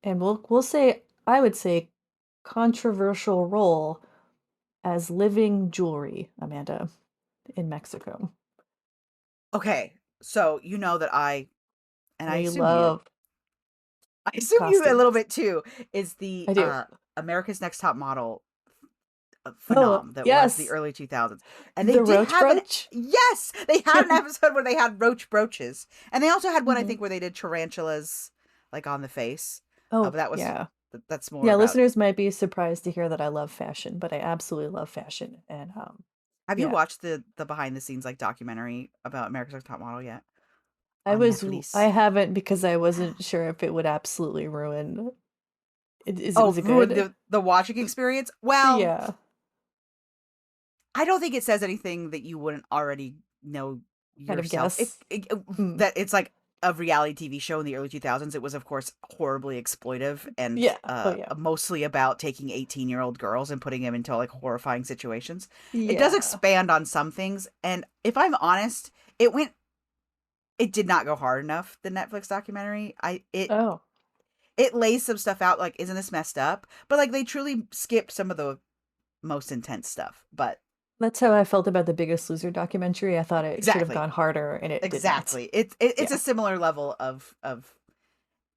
and we'll say I would say controversial role as living jewelry, Amanda, in Mexico. Okay, so you know that and I know I you assume you, love I assume you a little costumes. bit too, is the I do. America's Next Top Model Oh, phenom that was the yes. early 2000s. And they The did roach have brooch. yes, they had an episode where they had roach brooches. And they also had one I Mhm. think where they did tarantulas like on the face. But Oh, that was yeah. that's more Yeah, about. listeners might be surprised to hear that I love fashion, but I absolutely love fashion. And Have you yeah. watched the behind the scenes like documentary about America's Next Top Model yet I on was I Netflix? haven't because I wasn't sure if it would absolutely ruin Oh, was it ruined good? the watching experience? Well, Yeah. I don't think it says anything that you wouldn't already know Kind of yourself. guess. Mm. That it's like a reality TV show in the early 2000s. It was, of course, horribly exploitive and Yeah. Oh yeah. mostly about taking 18-year-old girls and putting them into like horrifying situations. It does Yeah. expand on some things, and if I'm honest, it did not go hard enough. The Netflix documentary, Oh. it lays some stuff out like, isn't this messed up? But like they truly skipped some of the most intense stuff. But That's how I felt about the Biggest Loser documentary. I thought it should have exactly. gone harder and it did not. Exactly. It's a Yeah. similar level of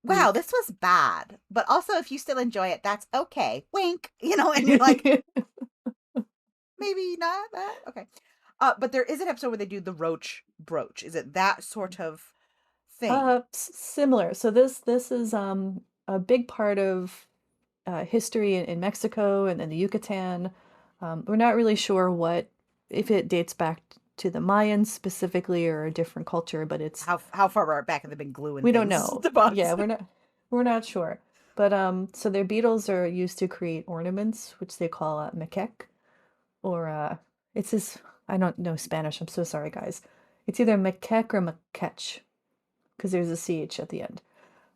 wow, Weak. this was bad. But also if you still enjoy it, that's okay. Wink. And you're like, maybe not that. Okay. But there is an episode where they do the roach brooch. Is it that sort of thing? Similar. So this is a big part of history in Mexico and in the Yucatan. We're not really sure what if it dates back to the Mayans specifically or a different culture, but it's How far back have they been gluing we don't things know. to bugs? Yeah, we're not sure. But so their beetles are used to create ornaments, which they call maquec, or it's this I don't know Spanish. I'm so sorry, guys. It's either maquec or maquech because there's a ch at the end.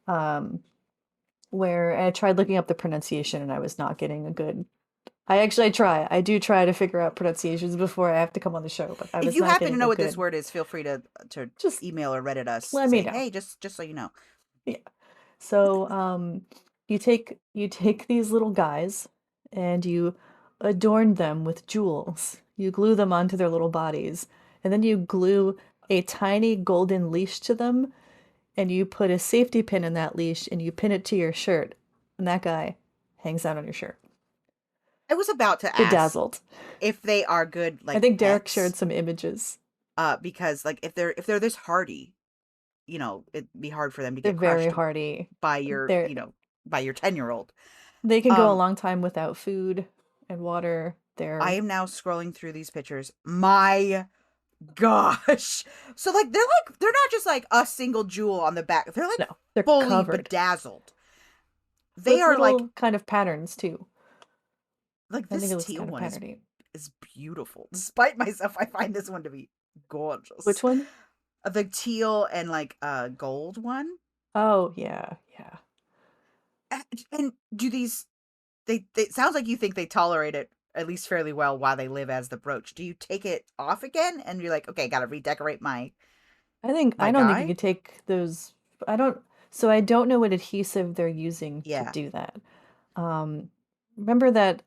Um, where I tried looking up the pronunciation and I was not getting a good. I do try to figure out pronunciations before I have to come on the show, but I If was you not happen to getting know a what this good. word is, feel free to Just email or Reddit us let me saying, know. hey, just so you know. Yeah. So you take these little guys and you adorn them with jewels. You glue them onto their little bodies, and then you glue a tiny golden leash to them, and you put a safety pin in that leash and you pin it to your shirt, and that guy hangs out on your shirt. I was about to ask Bedazzled. if they are good I like think Derek pets, shared some images. because like if they're this hardy, it'd be hard for them to They're get very crushed hardy. by your They're you know by your 10-year-old. they can go a Um, long time without food and water. I They're am now scrolling through these pictures. My gosh. So they're not just like a single jewel on the back. They're like no, they're fully covered bedazzled. They with are like little kind of patterns too. I think this it looks teal kind of one is patterny. is beautiful. Despite myself, I find this one to be gorgeous. Which one? The teal and like gold one. Oh, yeah, yeah. And do these they it sounds like you think they tolerate it at least fairly well while they live as the brooch. Do you take it off again and you're like, okay, gotta redecorate I my don't think you guy? could take those. I don't. So I don't know what adhesive they're using to Yeah. do that. Um, remember that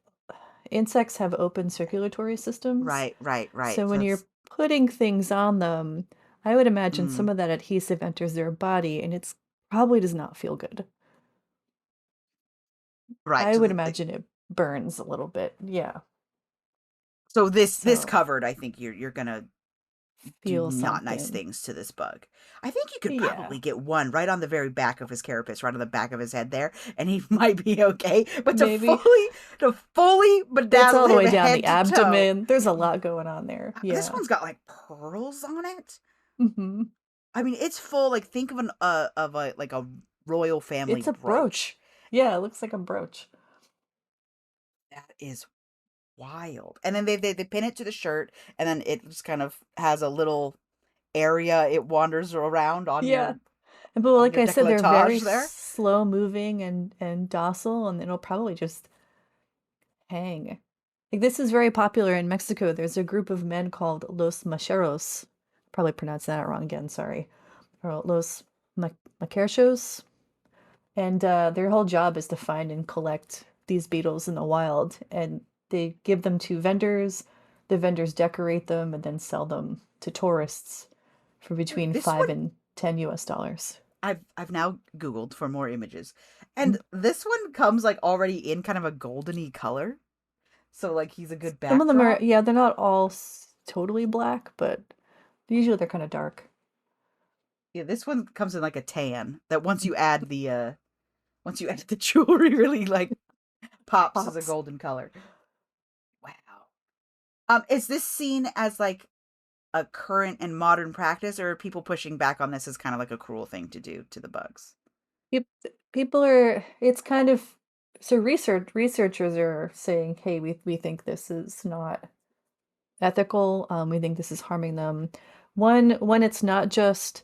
insects have open circulatory systems. Right. So So when you're it's putting things on them, I would imagine some mm, of that adhesive enters their body, and it's probably does not feel good. right. I would imagine it burns a little bit. Yeah. So this So covered, I think you're gonna do feel not nice something. things to this bug. I think you could Yeah. probably get one right on the very back of his carapace, right on the back of his head there, and he might be okay. But to Maybe. fully It's all bedazzle the him way down the head to toe. abdomen. There's a lot going on there. This Yeah. one's got like pearls on it. Hmm. I mean, it's full. Like think of a royal family It's a brooch. brooch. Yeah, it looks like a brooch. That is wild. And then they pin it to the shirt, and then it just kind of has a little area it wanders around on Yeah. your But on like your I said, they're very décolletage there. slow moving and docile, and it'll probably just hang. Like this is very popular in Mexico. There's a group of men called Los Macheros. Probably pronounced that wrong again, sorry. Or Los Maquerchos. And their whole job is to find and collect these beetles in the wild. And they give them to vendors. The vendors decorate them and then sell them to tourists for between This 5 one and 10 US dollars. I've now Googled for more images. Mm. And this one comes like already in kind of a goldeny color. So like he's a good Some of them are, backdrop. yeah, they're not all totally black, but usually they're kind of dark. Yeah, this one comes in like a tan that once you add the jewelry really like pops as a Pops. golden color. Wow. Is this seen as like a current and modern practice, or are people pushing back on this as kind of like a cruel thing to do to the bugs? Peop- People are, it's kind of, so researchers are saying, hey, we think this is not ethical. We think this is harming them. One, it's not just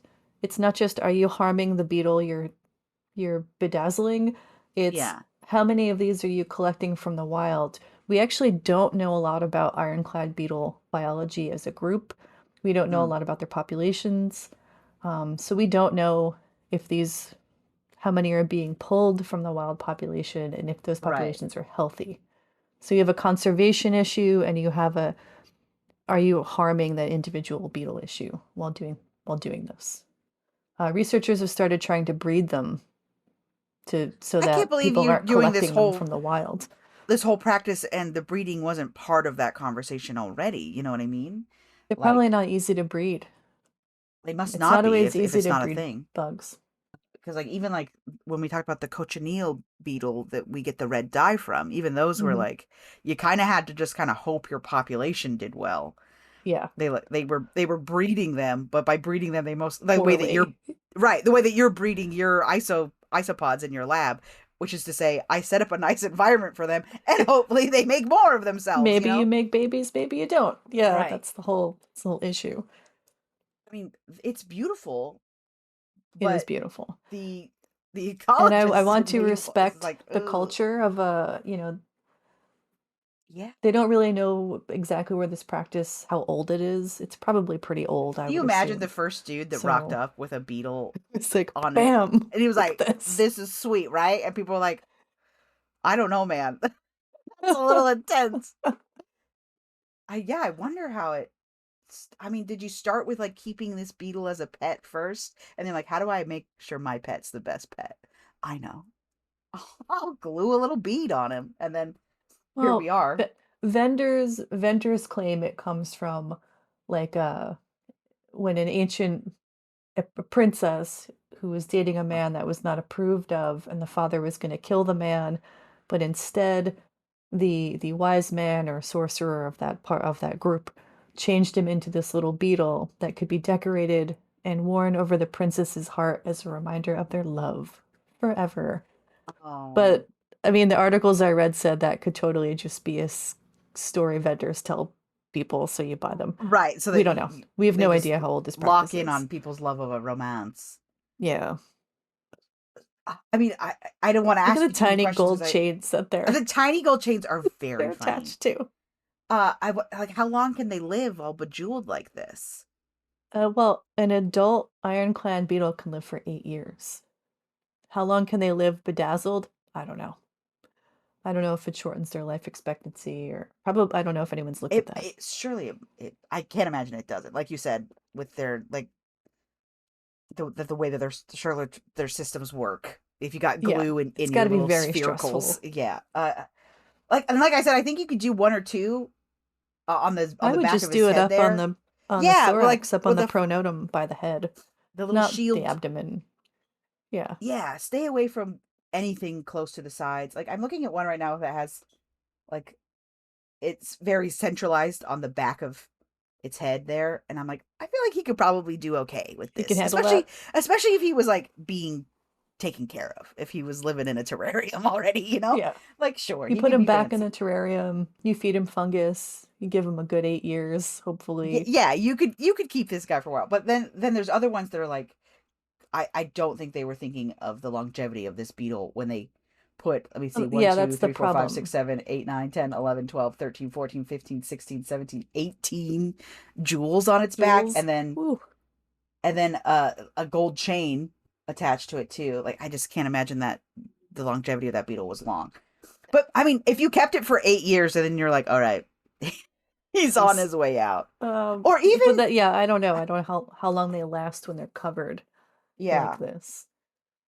are you harming the beetle you're bedazzling? It's Yeah. how many of these are you collecting from the wild? We actually don't know a lot about ironclad beetle biology as a group. We don't know a Mm, lot about their populations. So we don't know if these how many are being pulled from the wild population and if those right. populations are healthy. So you have a conservation issue and you have a are you harming that individual beetle issue while doing this? Researchers have started trying to breed them to so I can't that believe people you aren't doing collecting them from the wild. this whole practice and the breeding wasn't part of that conversation already. You know what I mean? They're probably Like not easy to breed. they must It's not not be always if easy it's to not a breed thing. bugs. Because like even like when we talked about the cochineal beetle that we get the red dye from, even those were Mhm. like you kind of had to just kind of hope your population did well. Yeah. They were breeding them, but by breeding them, the way that you're Poorly. right, the way that you're breeding your isopods in your lab, which is to say, I set up a nice environment for them, and hopefully they make more of themselves. Maybe you make babies, maybe you don't. Yeah, Right. that's the whole issue. I mean, it's beautiful, It is but beautiful. the And I ecologists want in to me is respect like, the ugh. culture of Yeah. they don't really know exactly where this practice, how old it is. It's probably pretty old, I Can you would imagine the assume. first dude that rocked So up with a beetle it's like, on it, bam, and he was look at like, this. "This is sweet, right?" And people were like, "I don't know, man. That's a little intense." I wonder how it. I mean, did you start with like keeping this beetle as a pet first, and then like, how do I make sure my pet's the best pet? I know. I'll glue a little bead on him, and then here we Well, are. vendors claim it comes from like when an ancient a princess who was dating a man that was not approved of, and the father was going to kill the man, but instead the wise man or sorcerer of that part of that group changed him into this little beetle that could be decorated and worn over the princess's heart as a reminder of their love forever. Oh, But I mean, the articles I read said that could totally just be a story vendors tell people, so you buy them. right. So We that don't know. We have they no just idea how old this lock practice in is. on people's love of a romance. Yeah. I mean, I don't want to Look at ask the you too many tiny questions gold because chains that the tiny gold chains are very they're funny. attached to. Like, how long can they live all bejeweled like this? Well, an adult ironclad beetle can live for 8 years. How long can they live bedazzled? I don't know. I don't know if it shortens their life expectancy or probably I don't know if anyone's looked at that. It surely I can't imagine it doesn't. Like you said, with their like the way that their systems work. If you got Yeah, glue it's in got your to be little very sphericals, stressful. yeah. Like I said, I think you could do one or two on I the would back of just his do it head up on there. the Yeah, like thorax, up on with the pronotum by the head, the little not the shield. abdomen. Yeah. Yeah, stay away from anything close to the sides. Like I'm looking at one right now that has like it's very centralized on the back of its head there, and I'm like, I feel like he could probably do okay with You can this, handle that. especially if he was like being taken care of, if he was living in a terrarium already, Yeah. like sure You he put could him be back in the fancy. terrarium, you feed him fungus, you give him a good 8 years, hopefully. Yeah, you could keep this guy for a while, but then there's other ones that are like, I don't think they were thinking of the longevity of this beetle when they put, let me see, 1 Yeah, 2 that's the 3 4 5 6 problem. 7 8 9 10 11 12 13 14 15 16 17 18 jewels on its back, Jules. Ooh. and then a gold chain attached to it too. Like I just can't imagine that the longevity of that beetle was long. But I mean, if you kept it for 8 years and then you're like, all right, he's on He's his way out, or but even that yeah, I don't know. I don't know how long they last when they're covered like yeah, this.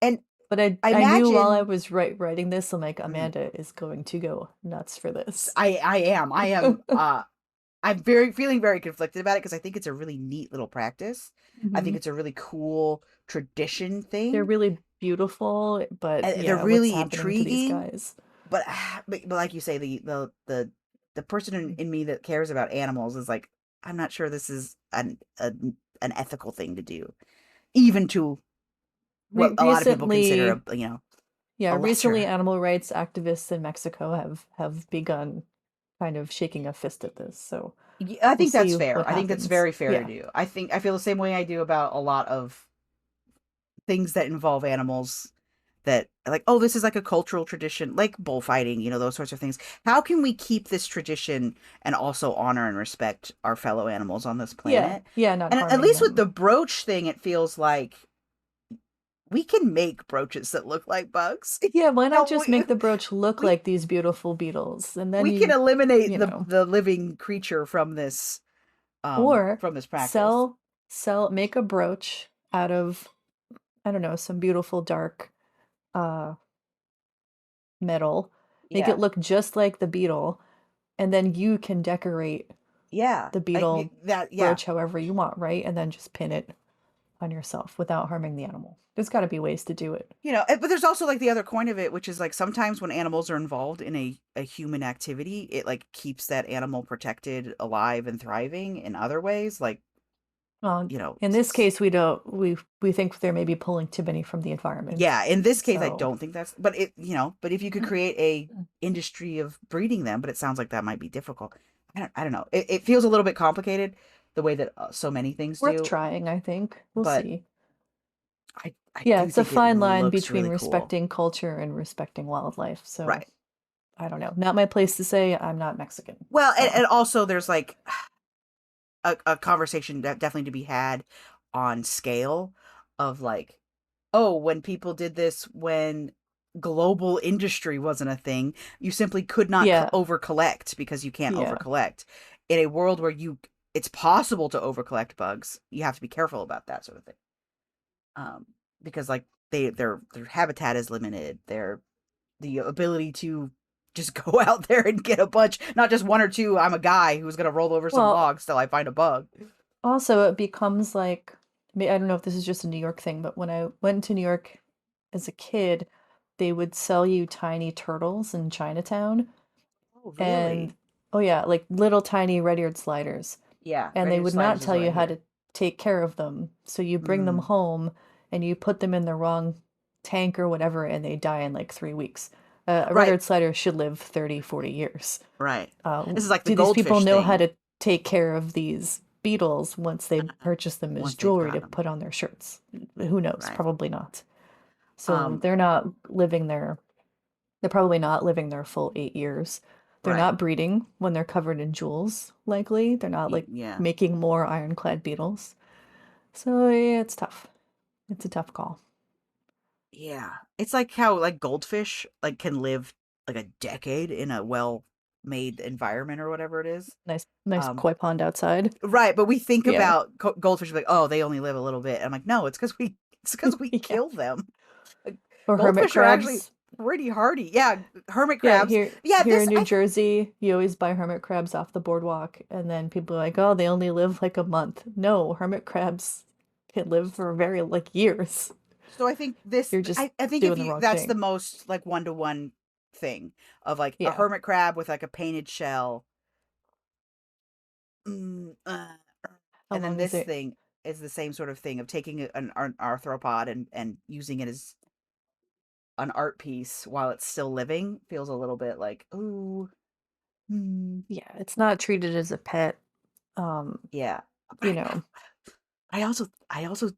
and But I I knew while I imagine was writing this, I'm like, mm, Amanda is going to go nuts for this. I am I'm very feeling very conflicted about it because I think it's a really neat little practice. I think Mhm. it's a really cool tradition They're thing. really beautiful, but And they're yeah, what's really happening to these intriguing, guys? but like you say, the person in me that cares about animals is like, I'm not sure this is an ethical thing to do, even to what a lot of people consider Recently, yeah, a recently lesser. animal rights activists in Mexico have begun kind of shaking a fist at this. So I we'll think that's see fair. what I think that's happens. very fair to Yeah. do. I feel the same way I do about a lot of things that involve animals that like, oh, this is like a cultural tradition, like bullfighting, those sorts of things. How can we keep this tradition and also honor and respect our fellow animals on this Yeah. planet? Yeah, not And at harming least with them. the brooch thing, it feels like we can make brooches that look like bugs. Yeah, why not No, just make the brooch look we like these beautiful beetles? And then we can eliminate you know, the living creature or from this practice. sell make a brooch out of I don't know, some beautiful dark uh metal. Make it Yeah. look just like the beetle, and then you can decorate Yeah. the beetle That yeah. brooch however you want, right? And then just pin it on yourself without harming the animal. There's got to be ways to do it. But there's also like the other coin of it, which is like sometimes when animals are involved in a human activity, it like keeps that animal protected, alive, and thriving in other ways. Like, Well, you know, in this case, we don't. We think they're maybe pulling too many from the environment. yeah, in this case, I So don't think that's, but but if you could create a industry of breeding them, but it sounds like that might be difficult. I don't know. It feels a little bit complicated the way that so many things worth do, trying, I think. We'll but see. I Yeah, do it's a think it fine line looks between really cool. respecting culture and respecting wildlife. So Right. I don't know. Not my place to say. I'm not Mexican. Well, and, So and also there's like a conversation that definitely to be had on scale of like, oh, when people did this when global industry wasn't a thing, you simply could not yeah, over collect because you can't over yeah. collect. In a world where it's possible to over collect bugs, you have to be careful about that sort of thing. Because like their habitat is limited. The ability to just go out there and get a bunch, not just one or two. I'm a guy who's gonna roll over some Well, logs till I find a bug. also it becomes like I don't know if this is just a New York thing, but when I went to New York as a kid, they would sell you tiny turtles in Chinatown, Oh, and really? oh yeah, like little tiny red-eared sliders. Yeah, And they red-eared would not sliders is tell what I you how hear. to take care of them. So you bring them Mm, home and you put them in the wrong tank or whatever, and they die in like 3 weeks. A right, red-eared slider should live 30, 40 years. right. This is like the Do these people goldfish know how thing. to take care of these beetles once they purchase them as Once they've jewelry got to them, put on their shirts? Who knows? right? Probably not. So Um, they're probably not living their full 8 years. They're right. not breeding when they're covered in jewels, likely. They're not like Yeah, making more ironclad beetles. So yeah, it's tough. It's a tough call. yeah. It's like how like goldfish like can live like a decade in a well-made environment or whatever it is. Nice Um, koi pond outside. right. But we think Yeah. about goldfish like, oh, they only live a little bit. I'm like, no, it's because we Yeah. kill them. Like, Or hermit goldfish are actually crabs. pretty hardy. Yeah, hermit Yeah, crabs. Yeah, here this in New Jersey, you always buy hermit crabs off the boardwalk, and then people are like, "Oh, they only live like a month." No, hermit crabs can live for very like years. so I think this You're just I think if doing the you wrong that's the thing. most like one-to-one thing of like a Yeah. hermit crab with like a painted shell. How And then long is this it? thing is the same sort of thing of taking an arthropod and using it as an art piece while it's still living feels a little bit like, ooh, hmm. Yeah, it's not treated as a pet. Um, Yeah. you I, know. I also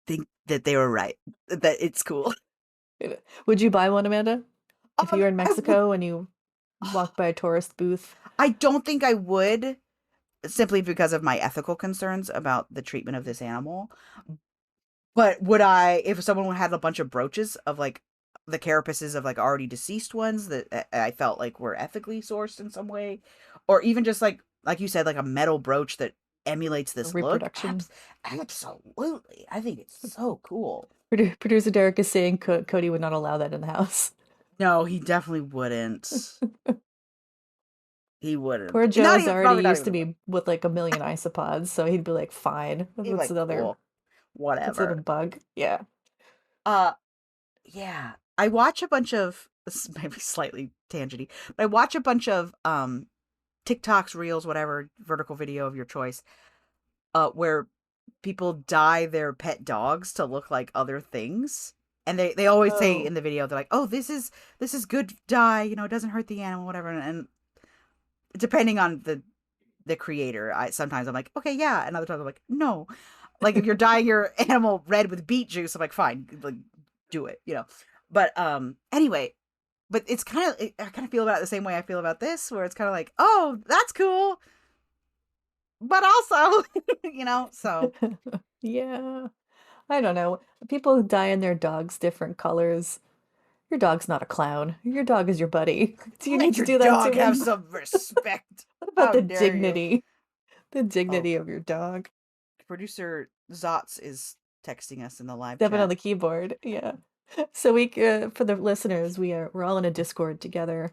think that they were right. That it's cool. Would you buy one, Amanda? If you were in I would. Mexico and you walked by a tourist booth? I don't think I would, simply because of my ethical concerns about the treatment of this animal. But would I, if someone had a bunch of brooches of like the carapaces of like already deceased ones that I felt like were ethically sourced in some way, or even just like you said, like a metal brooch that emulates A this look, reproduction. absolutely. I think it's so cool. Producer Derek is saying Cody would not allow that in the house. No, he definitely wouldn't. He Poor wouldn't. Not Joe's even, already probably not used to even. be with like a million isopods, so he'd be like, fine. He'd be like, cool, What's it, a whatever. bug? Yeah. Uh, yeah. I watch a bunch of, this is maybe slightly tangenty, but I watch a bunch of TikToks, Reels, whatever, vertical video of your choice, where people dye their pet dogs to look like other things. And they always say Oh, in the video, they're like, oh, this is good dye, it doesn't hurt the animal, whatever. And depending on the creator, I'm like, okay, yeah. And other times I'm like, no. Like if you're dyeing your animal red with beet juice, I'm like, fine, like do it. But anyway, but it's I kind of feel about it the same way I feel about this, where it's kind of like, oh, that's cool, but also, so yeah. I don't know. People dyeing their dogs different colors. Your dog's not a clown. Your dog is your buddy. Do you need let to your do that to dog have him? some respect. What about How the dare you? dignity? The Oh, dignity of your dog. producer Zotz is texting us in the live Stepping on chat. the keyboard. Yeah. So for the listeners, we're all in a Discord together,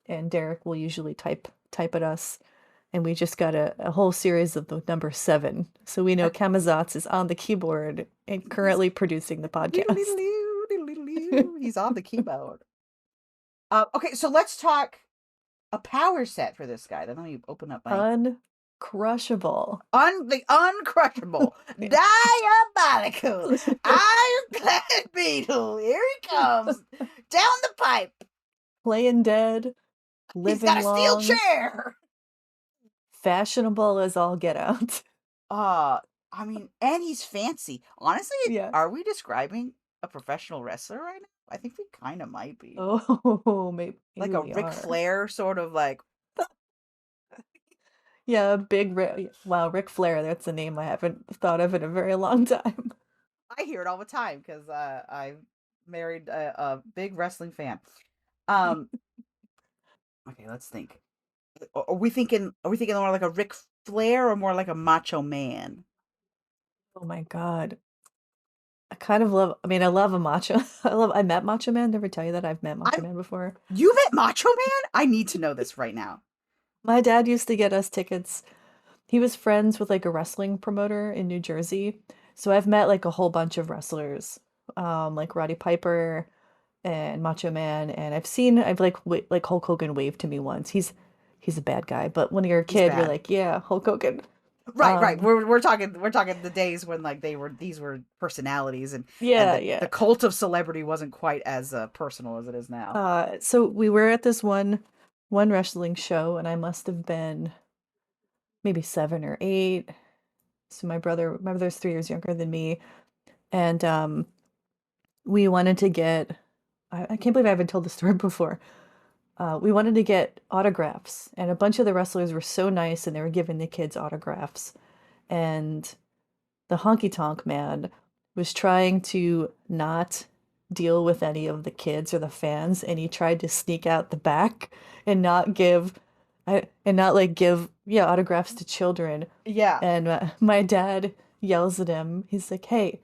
and Derek will usually type at us, and we just got a whole series of the number 7. So we know Kamazatz is on the keyboard and He's currently producing the podcast. he's on the keyboard. Okay, so let's talk a power set for this guy. Then let me open up my Uncrushable. the uncrushable, diabolical, ironclad beetle. Here he comes down the pipe. Playing dead, He's living got a steel long, chair. fashionable as all get out. I mean, and he's fancy. Honestly, Yeah. are we describing a professional wrestler right now? I think we kind of might be. Oh, maybe Like a we Ric are. Flair sort of like. Yeah, wow, Ric Flair, that's a name I haven't thought of in a very long time. I hear it all the time because I married a big wrestling fan. Okay, let's think. Are we thinking more like a Ric Flair or more like a Macho Man? Oh my God. I love a macho. I met Macho Man. Never tell you that I've met Macho I'm Man before. You met Macho Man? I need to know this right now. My dad used to get us tickets. He was friends with like a wrestling promoter in New Jersey. So I've met like a whole bunch of wrestlers, like Roddy Piper and Macho Man, and I've like Hulk Hogan waved to me once. He's a bad guy, but when you're a He's kid, you're bad. like, yeah, Hulk Hogan. Right. We're talking the days when like these were personalities and Yeah, the yeah. cult of celebrity wasn't quite as personal as it is now. So we were at this one wrestling show, and I must have been maybe 7 or 8. So my brother's 3 years younger than me, and we wanted to get. I can't believe I haven't told the story before. We wanted to get autographs, and a bunch of the wrestlers were so nice, and they were giving the kids autographs, and the honky tonk man was trying to not deal with any of the kids or the fans, and he tried to sneak out the back and not give autographs to children. Yeah. And my dad yells at him. He's like, hey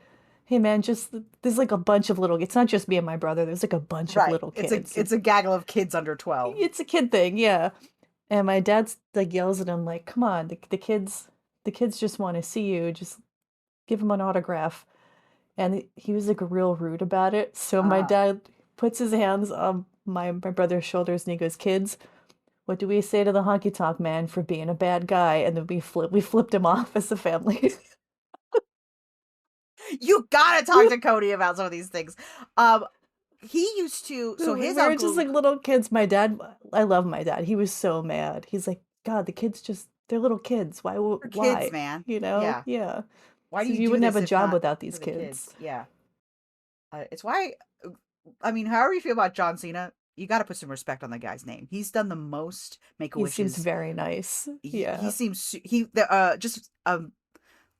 man, just there's like a bunch of little. It's not just me and my brother. There's like a bunch of Right. little kids. It's a gaggle of kids under 12. It's a kid thing, yeah. And my dad's like yells at him like, "Come on, the kids just want to see you. Just give him an autograph." And he was like real rude about it. So my Uh, dad puts his hands on my brother's shoulders and he goes, "Kids, what do we say to the honky tonk man for being a bad guy?" And then we flipped him off as a family. you gotta talk to Cody about some of these things. He used to. So We his were uncle. just like little kids. I love my dad. He was so mad. He's like, "God, the kids they're little kids. They're Why? kids, man. You know? Yeah. Yeah. Why do So you you do wouldn't have this a if job not without for these the kids." Yeah. It's why. I mean, however you feel about John Cena, you got to put some respect on the guy's name. He's done the most Make a He seems Wishes. very nice. He Yeah. seems just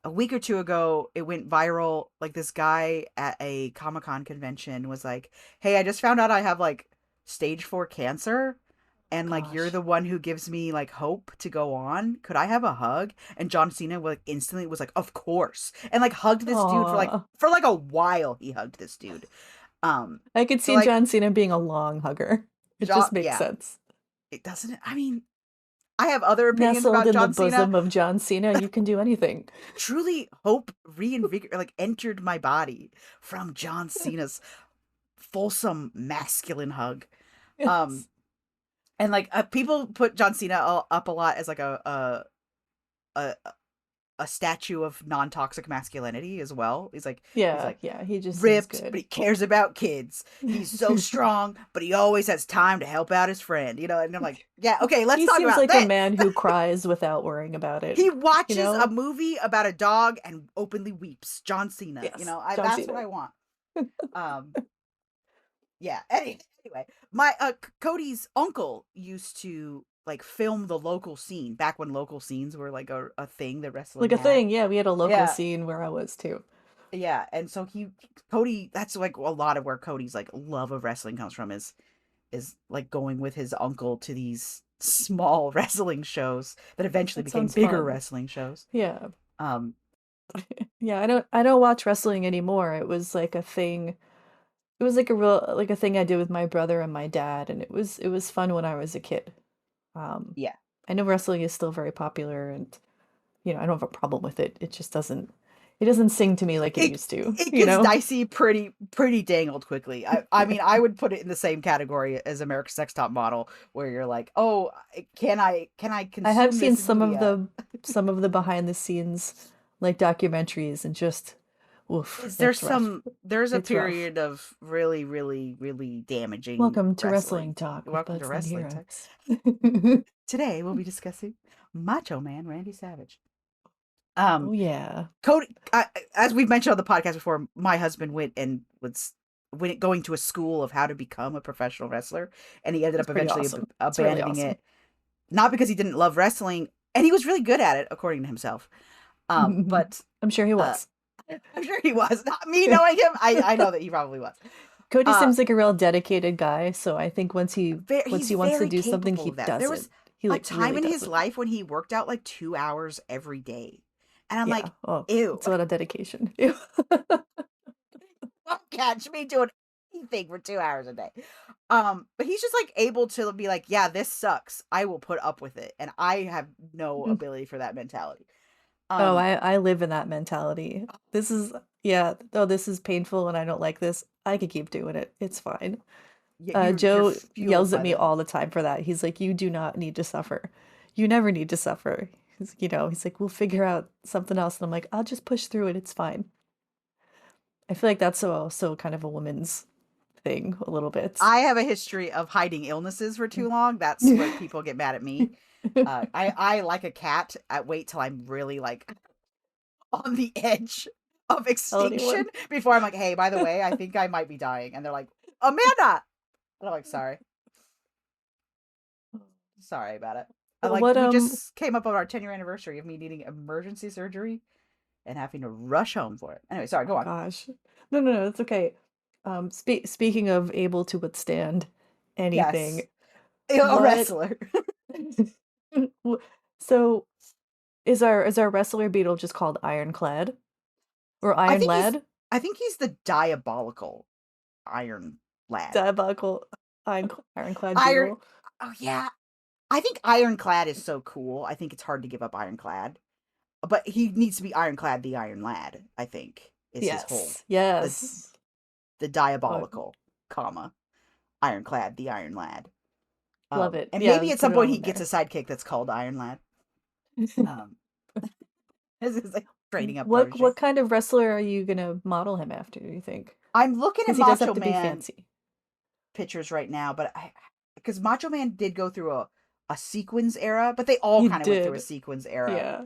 a week or two ago, it went viral. Like this guy at a Comic-Con convention was like, "Hey, I just found out I have like stage 4 cancer, and like you're Gosh. the one who gives me like hope to go on. Could I have a hug?" And John Cena like instantly was like, "Of course," and like hugged this dude Aw. for like a while. He hugged this dude. I could So see like John Cena being a long hugger. It John, just makes yeah, sense. it doesn't. I mean, I have other opinions Nestled about in the John Cena. bosom of John Cena, you can do anything. Truly, hope like entered my body from John Cena's fulsome masculine hug. Um, Yes. and like people put John Cena up a lot as like a a statue of non-toxic masculinity as well. He's Yeah, like yeah, he just seems ripped, but good. he cares about kids. He's so strong, but he always has time to help out his friend. And I'm like, yeah, okay, let's He talk seems about like a this. man who cries without worrying about it, He you watches a know? movie about a dog and openly weeps. John Cena. Yes, John That's what Cena. I want. Um, yeah. Anyway, my Cody's uncle used to like film the local scene back when local scenes were like a thing that wrestling Like a had. thing, yeah, we had a local Yeah, scene where I was too. yeah. And so Cody, that's like a lot of where Cody's like love of wrestling comes from is like going with his uncle to these small wrestling shows that eventually That became sounds bigger fun. wrestling shows. Yeah. Um, Yeah, I don't watch wrestling anymore. It was like a thing. It was like a thing I did with my brother and my dad, and it was fun when I was a kid. Um, yeah. I know wrestling is still very popular, and I don't have a problem with it. It just doesn't sing to me like it It used to, it you gets know? dicey pretty dang old quickly. I mean, I would put it in the same category as America's Next Top Model, where you're like, oh, can I I have consume seen this media? some of the behind the scenes like documentaries, and just oof, Is there it's rough. some there's a It's rough. period of really, really, really damaging Welcome to Wrestling wrestling. Talk with Welcome to Bugs Need Wrestling Talk. Heroes. Today we'll be discussing Macho Man Randy Savage. Oh Um, yeah. Cody, as we've mentioned on the podcast before, my husband went going to a school of how to become a professional wrestler, and he ended It's up pretty eventually awesome. It's really abandoning awesome. it, not because he didn't love wrestling, and he was really good at it according to himself. But I'm sure he uh, was. I'm sure he was. Not me knowing him, I know that he probably was. Cody Uh, seems like a real dedicated guy, so I think once he's he wants to very do something, capable he of that. does There it. was He a like time really in does his it. life when he worked out like 2 hours every day, and I'm like, Yeah. Oh, ew. it's a lot of dedication. Won't catch me doing anything for 2 hours a day. But he's just like able to be like, yeah, this sucks. I will put up with it, and I have no ability for that mentality. Oh, Um, I live in that mentality. This is yeah, oh, this is painful and I don't like this. I could keep doing it. It's fine. you're Joe fueled yells at by me the all the time for that. He's like, "You do not need to suffer. You never need to suffer." He's like, "We'll figure out something else." And I'm like, "I'll just push through it. It's fine." I feel like that's so kind of a woman's thing a little bit. I have a history of hiding illnesses for too long. That's what people get mad at me. I like a cat. I wait till I'm really like on the edge of Tell extinction anyone. before I'm like, hey, by the way, I think I might be dying. And they're like, Amanda! And I'm like, sorry. Sorry about it. What We just came up on our 10-year anniversary of me needing emergency surgery and having to rush home for it. Anyway, sorry, oh go on. gosh. No, it's okay. Speaking of able to withstand anything, Yes. A what wrestler. so is our wrestler beetle just called Ironclad or I Iron think he's Lad? I think he's the diabolical Iron Lad. Diabolical Ironclad Iron beetle. Oh yeah. I think Ironclad is so cool. I think it's hard to give up Ironclad. But he needs to be Ironclad the Iron Lad, I think, is his whole Yes. the Yes. the Oh, diabolical, comma, Ironclad the Iron Lad. love it. And Yeah, maybe let's at put some it point all he in gets a there. sidekick that's called Iron Lad. Um, this is like trading up What proteges. kind of wrestler are you gonna model him after, do you think? I'm looking at Because he does have Macho to be Man fancy. pictures right now, but because Macho Man did go through a sequins era, but they all He kind of went through a did. sequins era. Yeah.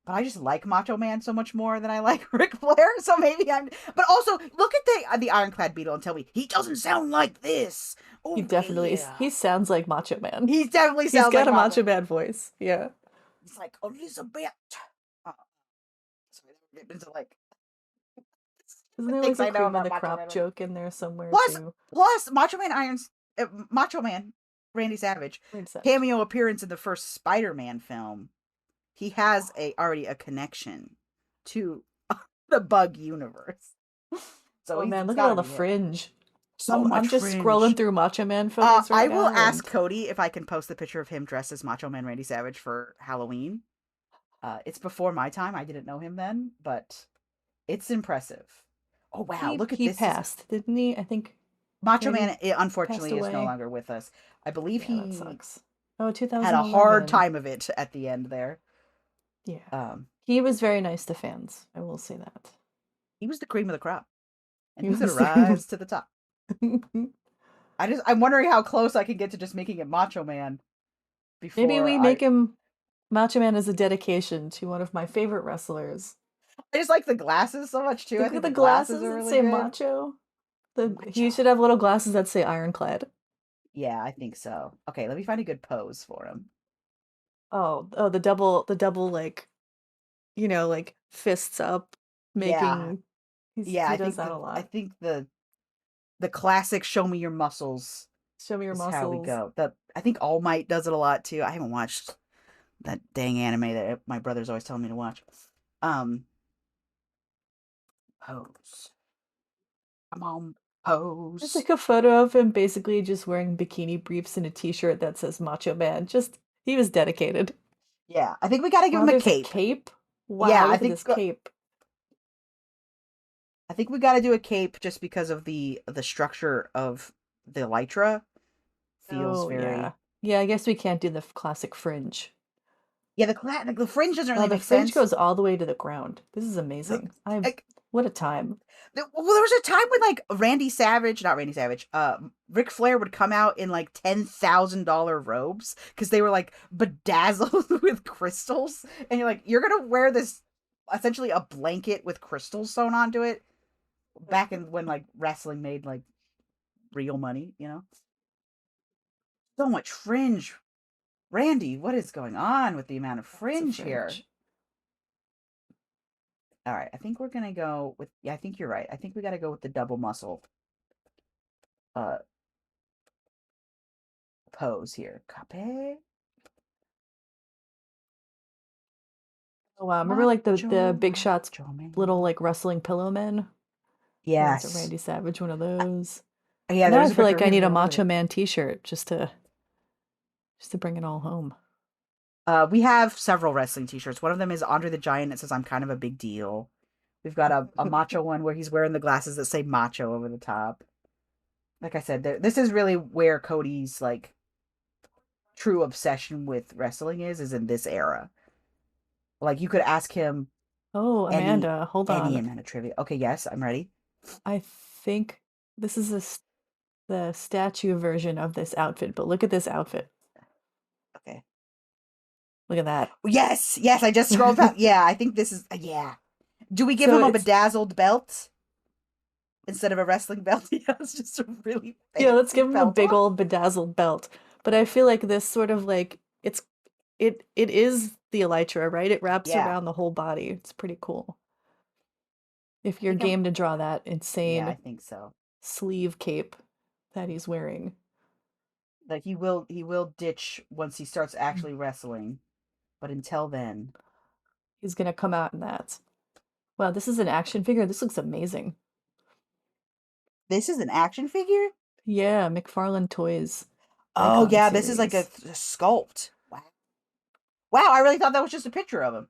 But I just like Macho Man so much more than I like Ric Flair. So maybe I'm. But also, look at the Ironclad Beetle and tell me he doesn't sound like this. He Oh definitely is. yeah, He sounds like Macho Man. he definitely He's sounds like got a Macho. Macho Man voice. Yeah. He's like Elizabeth. Uh, sorry, we're getting into like Isn't there like things a I know cream of about the Macho crop Man. joke in there somewhere Plus, too? Macho Man, Randy Savage, Weird Savage. cameo appearance in the first Spider-Man film. He has already a connection to the Bug universe, so Oh man, it's look at got all to the be him. fringe. So I'm much just scrolling fringe. through Macho Man photos right I will now, ask and Cody if I can post the picture of him dressed as Macho Man Randy Savage for Halloween. It's before my time. I didn't know him then, but it's impressive. Oh wow, look at he this. passed, didn't he? I think Macho Randy Man passed unfortunately is no away. longer with us. I believe Yeah, that he sucks. Oh, had a hard 2011. time of it at the end there. Yeah. Um, He was very nice to fans. I will say that. he was the cream of the crop, and He he's gonna was the cream of... rise to the top. I'm wondering how close I can get to just making it Macho Man Maybe before we make him Macho Man as a dedication to one of my favorite wrestlers. I just like the glasses so much too. I Look think at the the glasses glasses are that really say good. Macho. Macho. He should have little glasses that say Ironclad. Yeah, I think so. Okay, let me find a good pose for him. Oh, the double like, like fists up, Yeah, making yeah. he does that a I lot. think the classic "Show me your muscles" Show me your is how we muscles. go. I think All Might does it a lot too. I haven't watched that dang anime that my brother's always telling me to watch. Um, pose. Come on, There's pose. like a photo of him basically just wearing bikini briefs and a t-shirt that says Macho Man. Just He was dedicated. Yeah, I think we gotta give Wow, him a there's a cape. cape? Yeah, Wow, look at this cape. I think we gotta do a cape just because of the structure of the elytra. Feels Oh, yeah. very Yeah, I guess we can't do the classic fringe. yeah. The fringe doesn't Wow, really the make fringe sense. goes all the way to the ground. This is The, amazing. like, What a time. well, there was a time when like not Randy Savage, Ric Flair would come out in like $10,000 robes because they were like bedazzled with crystals, and you're like, you're gonna wear this essentially a blanket with crystals sewn onto it. Back in when like wrestling made like real money, you know. So much fringe. Randy, what is going on with the amount of Lots of fringe here? fringe. All right, I think we're gonna go with. Yeah, I think you're right. I think we got to go with the double muscle uh pose here. Cape. Oh, wow. Remember like the Big Shot's Macho Man. little like wrestling pillow men? There's a Yes. Randy Savage, one of those. Yeah, Now I there's a feel picture like of I him need in a the Macho elevator. Man t-shirt just to bring it all home. We have several wrestling t-shirts. One of them is Andre the Giant. It says I'm kind of a big deal. We've got a macho one where he's wearing the glasses that say macho over the top. Like I said, this is really where Cody's like true obsession with wrestling is in this era. Like you could ask him Oh, any Amanda, hold any on. amount of trivia. Okay, yes, I'm ready. I think this is the statue version of this outfit, but look at this outfit. Okay. Look at that. Yes, yes, I just scrolled past. Yeah, I think this is yeah. Do we give So him a it's bedazzled belt instead of a wrestling belt? He has just a really yeah, let's fancy give him a belt big on. old bedazzled belt. But I feel like this sort of like it is the elytra, right? It wraps Yeah, around the whole body. It's pretty cool. If I you're think I'm. game to draw that Yeah, I insane think so. sleeve cape that he's wearing. Like he will ditch once he starts Mm. actually wrestling, but until then, He's gonna come out in that. Wow, this is an action figure. This looks amazing. this is an action figure. Yeah, McFarlane Toys Oh Icon yeah, this is like a Series. sculpt. Wow, wow! I really thought that was just a picture of him.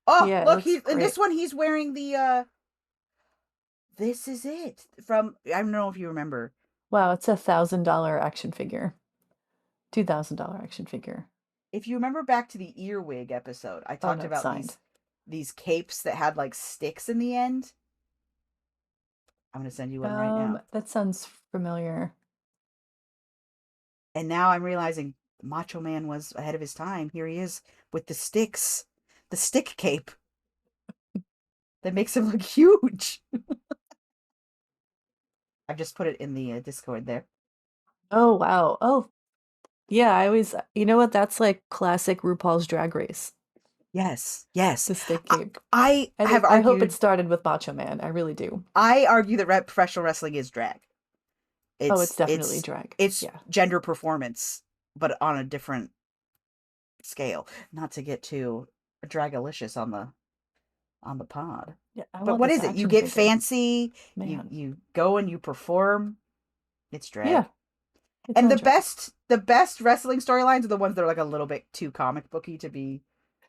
Oh, Yeah, it look, looks he's in this great. one. He's wearing the. This is it from. I don't know if you remember. Wow, it's $1,000 action figure. $2,000 action figure. If you remember back to the earwig episode, I Oh talked no, it's about signed. these capes that had like sticks in the end. I'm gonna send you one right now. That sounds familiar. And now I'm realizing Macho Man was ahead of his time. Here he is with the sticks, the stick cape that makes him look huge. I've just put it in the Discord there. Oh wow. Oh yeah, I always you know what? That's like classic RuPaul's Drag Race. Yes, yes. The stick cape. I have I hope it argued. started with Macho Man. I really do. I argue that professional wrestling is drag. Oh, it's It's definitely it's drag. it's Yeah. gender performance, but on a different scale. Not to get too dragalicious on the pod. Yeah, I But want what this is it? You action get figure. fancy, Man. you go and you perform. It's Yeah, drag. it's And all drag. the best wrestling storylines are the ones that are like a little bit too comic booky to be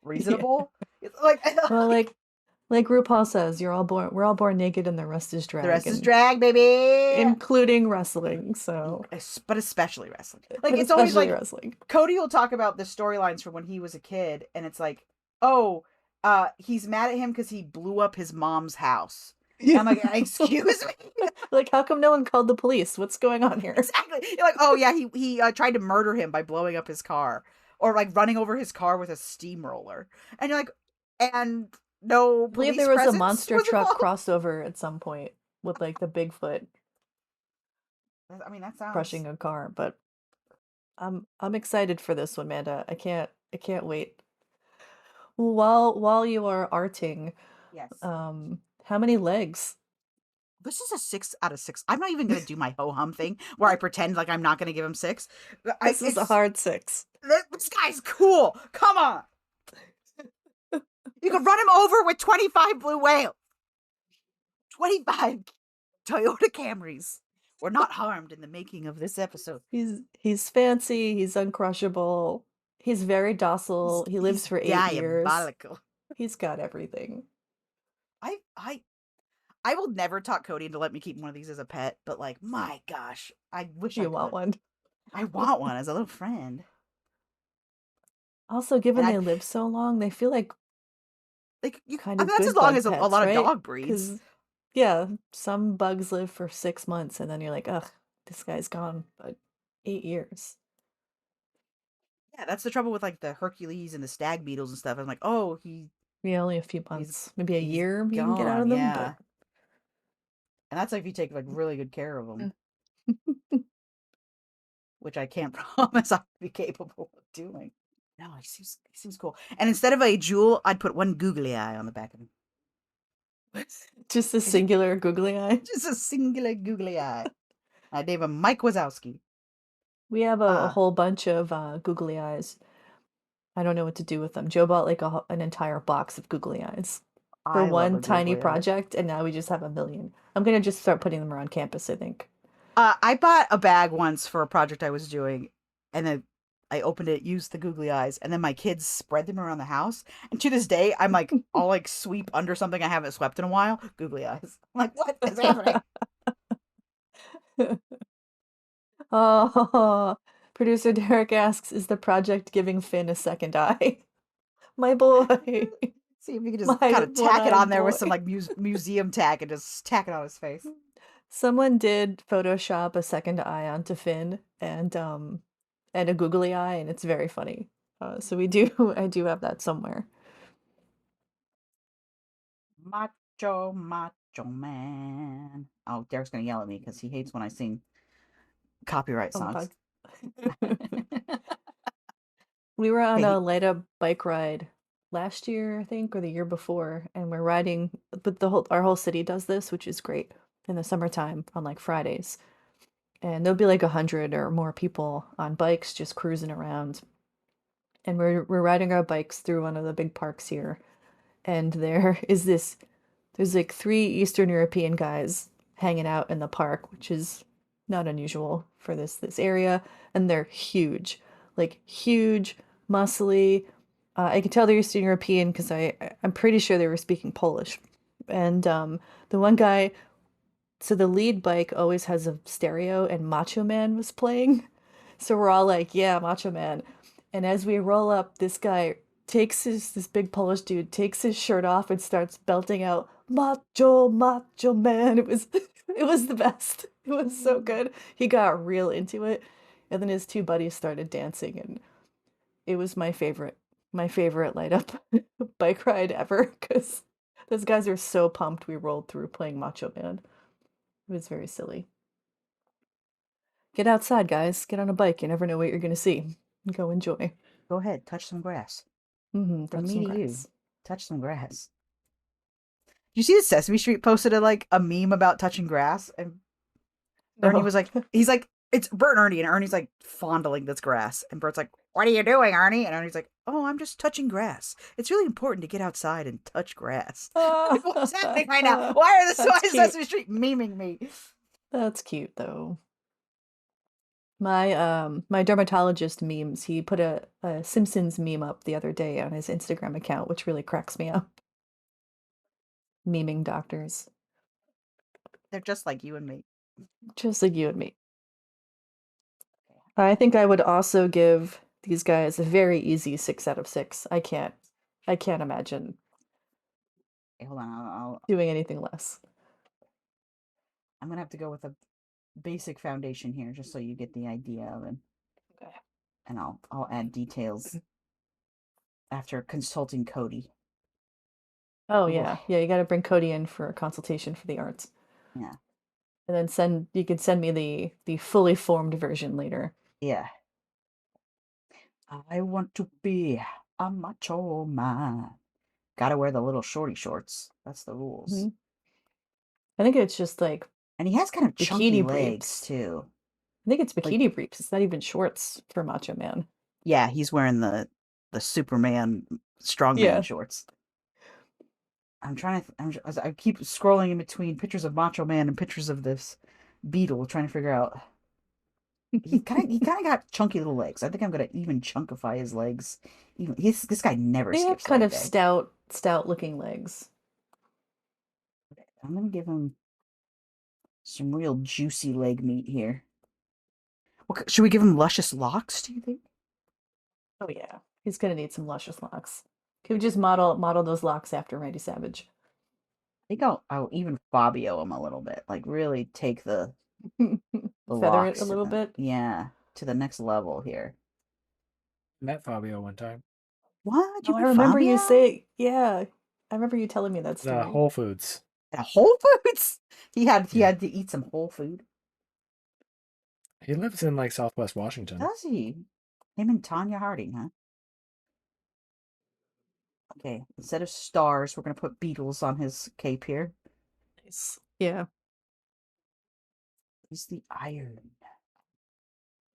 Yeah. reasonable. It's like Well, like RuPaul says, we're all born naked and the rest is the drag rest is and drag, baby. including wrestling. So, But especially wrestling. Like but it's always especially like wrestling. Cody will talk about the storylines from when he was a kid, and it's like, oh, he's mad at him because he blew up his mom's house. And I'm like, excuse me. Like, how come no one called the police? What's going on here? Exactly. You're like, oh yeah, he tried to murder him by blowing up his car, or like running over his car with a steamroller, and you're like, and no I believe police there was a presence monster was truck involved. crossover at some point with like the Bigfoot I mean, that sounds crushing a car, but I'm excited for this one, Amanda. I can't wait. While you are arting, yes. how many legs? This is a 6 out of 6. I'm not even gonna do my ho hum thing where I pretend like I'm not gonna give him 6. This is a hard 6. This guy's cool. Come on, you could run him over with 25 blue whales. 25 Toyota Camrys were not harmed in the making of this episode. He's fancy, he's uncrushable. He's very docile. He lives He's for 8 years. diabolical. He's got everything. I I will never talk Cody into let me keep one of these as a pet, but like, my gosh, I wish I You want could. one? I want one as a little friend. Also, And given I'd they live so long, they feel like like you. kind I mean, of that's as good long bug as a pets, lot of right? dog breeds. Because, yeah, some bugs live for 6 months and then you're like, ugh, this guy's gone. But 8 years. Yeah, that's the trouble with like the Hercules and the stag beetles and stuff. I'm like, oh, Yeah, only a few he's months. Maybe a he's year you can get out gone. of them, Yeah, but and that's like if you take like really good care of them, mm. which I can't promise I'd be capable of doing. No, he seems cool. And instead of a jewel, I'd put one googly eye on the back of him. Just a singular googly eye. Just a singular googly eye. I'd name him Mike Wazowski. We have a whole bunch of googly eyes. I don't know what to do with them. Joe bought like an entire box of googly eyes for I love one a tiny googly eye. project, and now we just have a million. I'm gonna just start putting them around campus, I think. I bought a bag once for a project I was doing, and then I opened it, used the googly eyes, and then my kids spread them around the house. And to this day, I'm like, I'll like sweep under something I haven't swept in a while. Googly eyes. I'm like, what is happening? Oh, producer Derek asks, is the project giving Finn a second eye? My boy. See if you can just My kind of tack it one-eyed on there with some boy. like museum tack and just tack it on his face. Someone did Photoshop a second eye onto Finn and a googly eye, and it's very funny. So I do have that somewhere. Macho man. Oh, Derek's gonna yell at me because he hates when I sing copyright On the songs. pod. We were on Okay, a light up bike ride last year, I think, or the year before, and we're riding. But our whole city does this, which is great in the summertime on like Fridays, and there'll be like 100 or more people on bikes just cruising around, and we're riding our bikes through one of the big parks here, and there's like 3 Eastern European guys hanging out in the park, which is not unusual for this area, and they're huge, like huge, muscly. I can tell they're Eastern European because I'm pretty sure they were speaking Polish, and the one guy. So the lead bike always has a stereo, and Macho Man was playing. So we're all like, "Yeah, Macho Man." And as we roll up, this guy this big Polish dude takes his shirt off and starts belting out Macho, Macho Man. It was it was the best. It was so good. He got real into it. And then his two buddies started dancing, and it was my favorite light up bike ride ever because those guys are so pumped we rolled through playing Macho Man. It was very silly. Get outside, guys. Get on a bike. You never know what you're going to see. Go enjoy. go ahead, touch some grass. From Touch me some to you, grass. touch some grass. You see that Sesame Street posted a meme about touching grass, and Ernie No. was like, he's like, it's Bert and Ernie, and Ernie's like fondling this grass, and Bert's like, "What are you doing, Ernie?" And Ernie's like, "Oh, I'm just touching grass. It's really important to get outside and touch grass." Like, what's happening right now? Why That's is cute. Sesame Street memeing me? That's cute though. My dermatologist memes, he put a Simpsons meme up the other day on his Instagram account, which really cracks me up. Meming doctors. They're just like you and me. Just like you and me. I think I would also give these guys a very easy 6 out of 6. I can't imagine Okay, hold on, doing anything less. I'm gonna have to go with a basic foundation here, just so you get the idea of it, Okay. and I'll add details after consulting Cody. Oh Ooh, yeah. Yeah, you got to bring Cody in for a consultation for the arts. yeah, And then you can send me the fully formed version later. yeah. I want to be a macho man. Gotta wear the little shorty shorts. That's the rules. Hmm. I think it's just like And he has kind of chunky bikini legs briefs. too. I think it's Like, bikini briefs. It's not even shorts for Macho Man. yeah, he's wearing the Superman strongman Yeah. shorts. I'm trying to. I keep scrolling in between pictures of Macho Man and pictures of this beetle, trying to figure out. He kind of got chunky little legs. I think I'm gonna even chunkify his legs. Even this guy never They have skips kind leg of day. stout looking legs. I'm gonna give him some real juicy leg meat here. Should we give him luscious locks, do you think? Oh yeah. He's gonna need some luscious locks. Can we just model those locks after Randy Savage? I think I'll even Fabio him a little bit. Like really take the Feather it a locks to little the bit. to the next level here. Met Fabio one time. What? You Oh, I met remember you Fabio? say, yeah. I remember you telling me that The story. Whole Foods. At Whole Foods? He Yeah. had to eat some whole food. He lives in like Southwest Washington. Does he? Him and Tanya Harding, huh? Okay, instead of stars, we're gonna put beetles on his cape here. Nice. Yeah. He's the iron.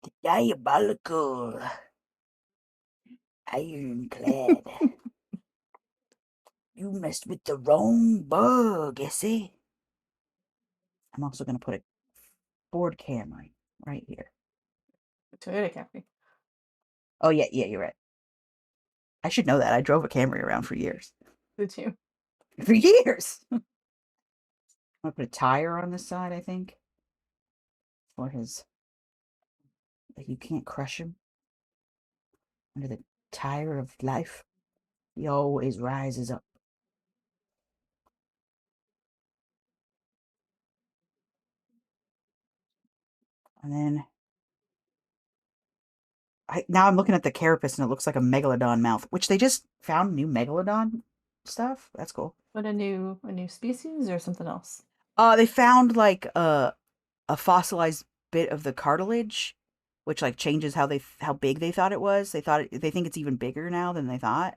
The diabolical ironclad. You messed with the wrong bug, you see? I'm also gonna put a Ford Camry right here. Toyota Camry. Oh yeah, you're right. I should know that. I drove a Camry around for years. Did you? For years! I'm gonna put a tire on this side, I think. For his... Like, you can't crush him. Under the tire of life, he always rises up. And then... now I'm looking at the carapace and it looks like a megalodon mouth, which they just found new megalodon stuff. That's cool. What a new species or something else? They found like a fossilized bit of the cartilage, which like changes how big they thought it was. They think it's even bigger now than they thought,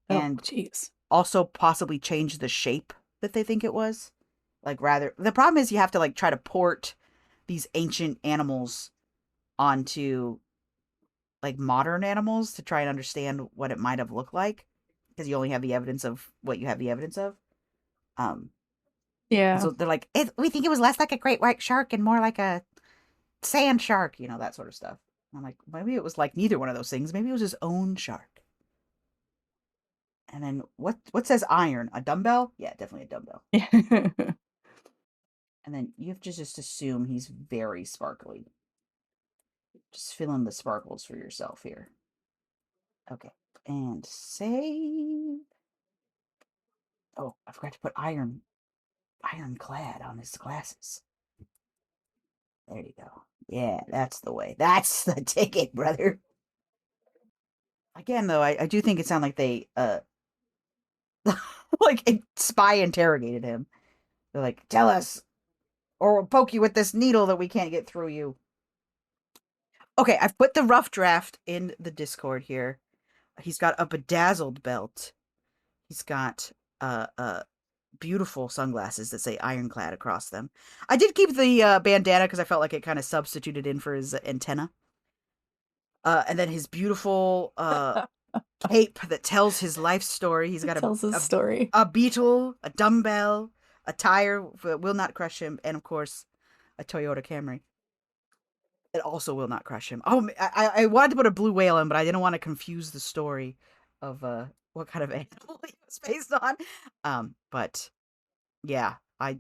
Oh, and jeez. also possibly change the shape that they think it was. Like rather, the problem is you have to like try to port these ancient animals onto like modern animals to try and understand what it might have looked like because you only have the evidence of what you have the evidence of. Um, and Yeah. so they're like, we think it was less like a great white shark and more like a sand shark, that sort of stuff. And I'm like, maybe it was like neither one of those things. Maybe it was his own shark. And then what says iron? A dumbbell? Yeah, definitely a dumbbell. And then you have to just assume he's very sparkly. Just fill in the sparkles for yourself here. Okay. And save. Oh, I forgot to put ironclad on his glasses. There you go. Yeah, that's the way. That's the ticket, brother. Again, though, I do think it sounded like they like a spy interrogated him. They're like, tell us, or we'll poke you with this needle that we can't get through you. Okay, I've put the rough draft in the Discord here. He's got a bedazzled belt. He's got beautiful sunglasses that say ironclad across them. I did keep the bandana because I felt like it kind of substituted in for his antenna. And then his beautiful cape that tells his life story. He's got Tells his story. a beetle, a dumbbell, a tire that will not crush him, and of course, a Toyota Camry. It also will not crush him. Oh, I wanted to put a blue whale in, but I didn't want to confuse the story of what kind of animal he was based on. But yeah, I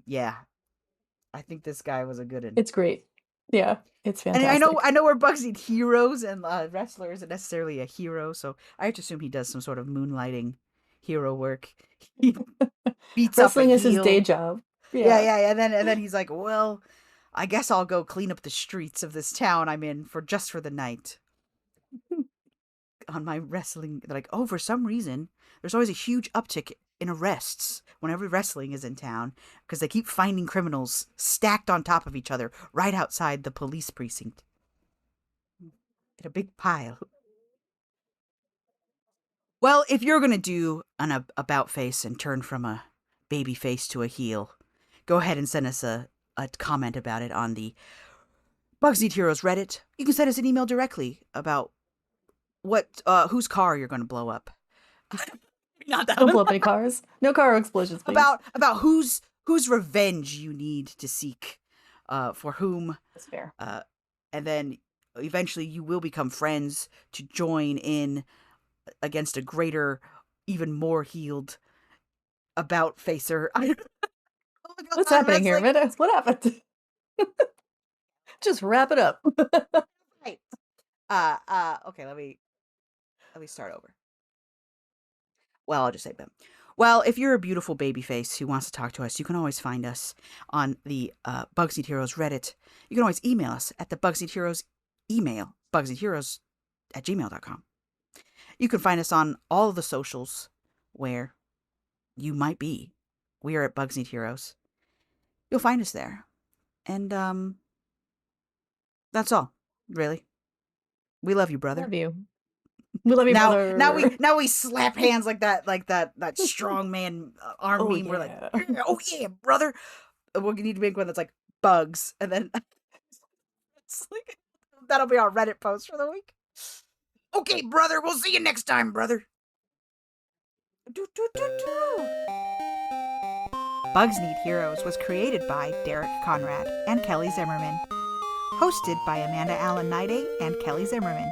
think this guy was a good one. It's great. Yeah, it's And fantastic. I know we're BugsNeedHeroes, and wrestler isn't necessarily a hero, so I have to assume he does some sort of moonlighting hero work. He beats up a Wrestling is his heel. day job. Yeah, Yeah. and then he's like, well, I guess I'll go clean up the streets of this town I'm in for the night. On my wrestling, they're like, oh, for some reason, there's always a huge uptick in arrests whenever wrestling is in town because they keep finding criminals stacked on top of each other right outside the police precinct in a big pile. Well, if you're gonna do an about face and turn from a baby face to a heel, go ahead and send us a comment about it on the Bugs Need Heroes Reddit. You can send us an email directly about whose car you're gonna blow up. Not that Don't one. blow up any cars. No car explosions, please. About whose revenge you need to seek, for whom. That's fair. And then eventually you will become friends to join in against a greater, even more healed about facer. Oh my What's god, happening that's here, like Amanda? What happened? Just wrap it up. right. Okay, let me start over. Well, I'll just say them. Well, if you're a beautiful baby face who wants to talk to us, you can always find us on the Bugs Need Heroes Reddit. You can always email us at the Bugs Need Heroes email, bugsneedheroes@gmail.com. You can find us on all of the socials where you might be. We are at Bugs Need Heroes. You'll find us there. And that's all, really. We love you, brother. Love you. We love you, Now, brother. now we slap hands like that strong man arm Oh meme. We're like, yeah. yeah, oh yeah, brother. We need to make one that's like bugs, and then it's like that'll be our Reddit post for the week. Okay, brother. We'll see you next time, brother. Do, do, do, do. Bugs Need Heroes was created by Derek Conrad and Kelly Zimmerman. Hosted by Amanda Niday and Kelly Zimmerman.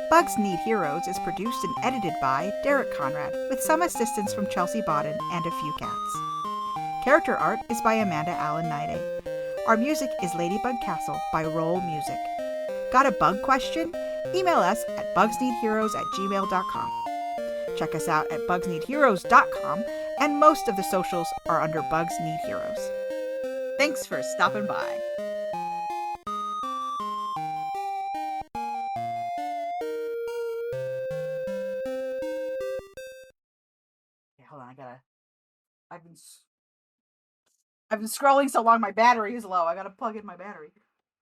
Bugs Need Heroes is produced and edited by Derek Conrad, with some assistance from Chelsea Bodden and a few cats. Character art is by Amanda Niday. Our music is Ladybug Castle by Roll Music. Got a bug question? Email us at bugsneedheroes@gmail.com. Check us out at bugsneedheroes.com, and most of the socials are under Bugs Need Heroes. Thanks for stopping by. Okay, hold on, I've been scrolling so long my battery is low. I gotta plug in my battery.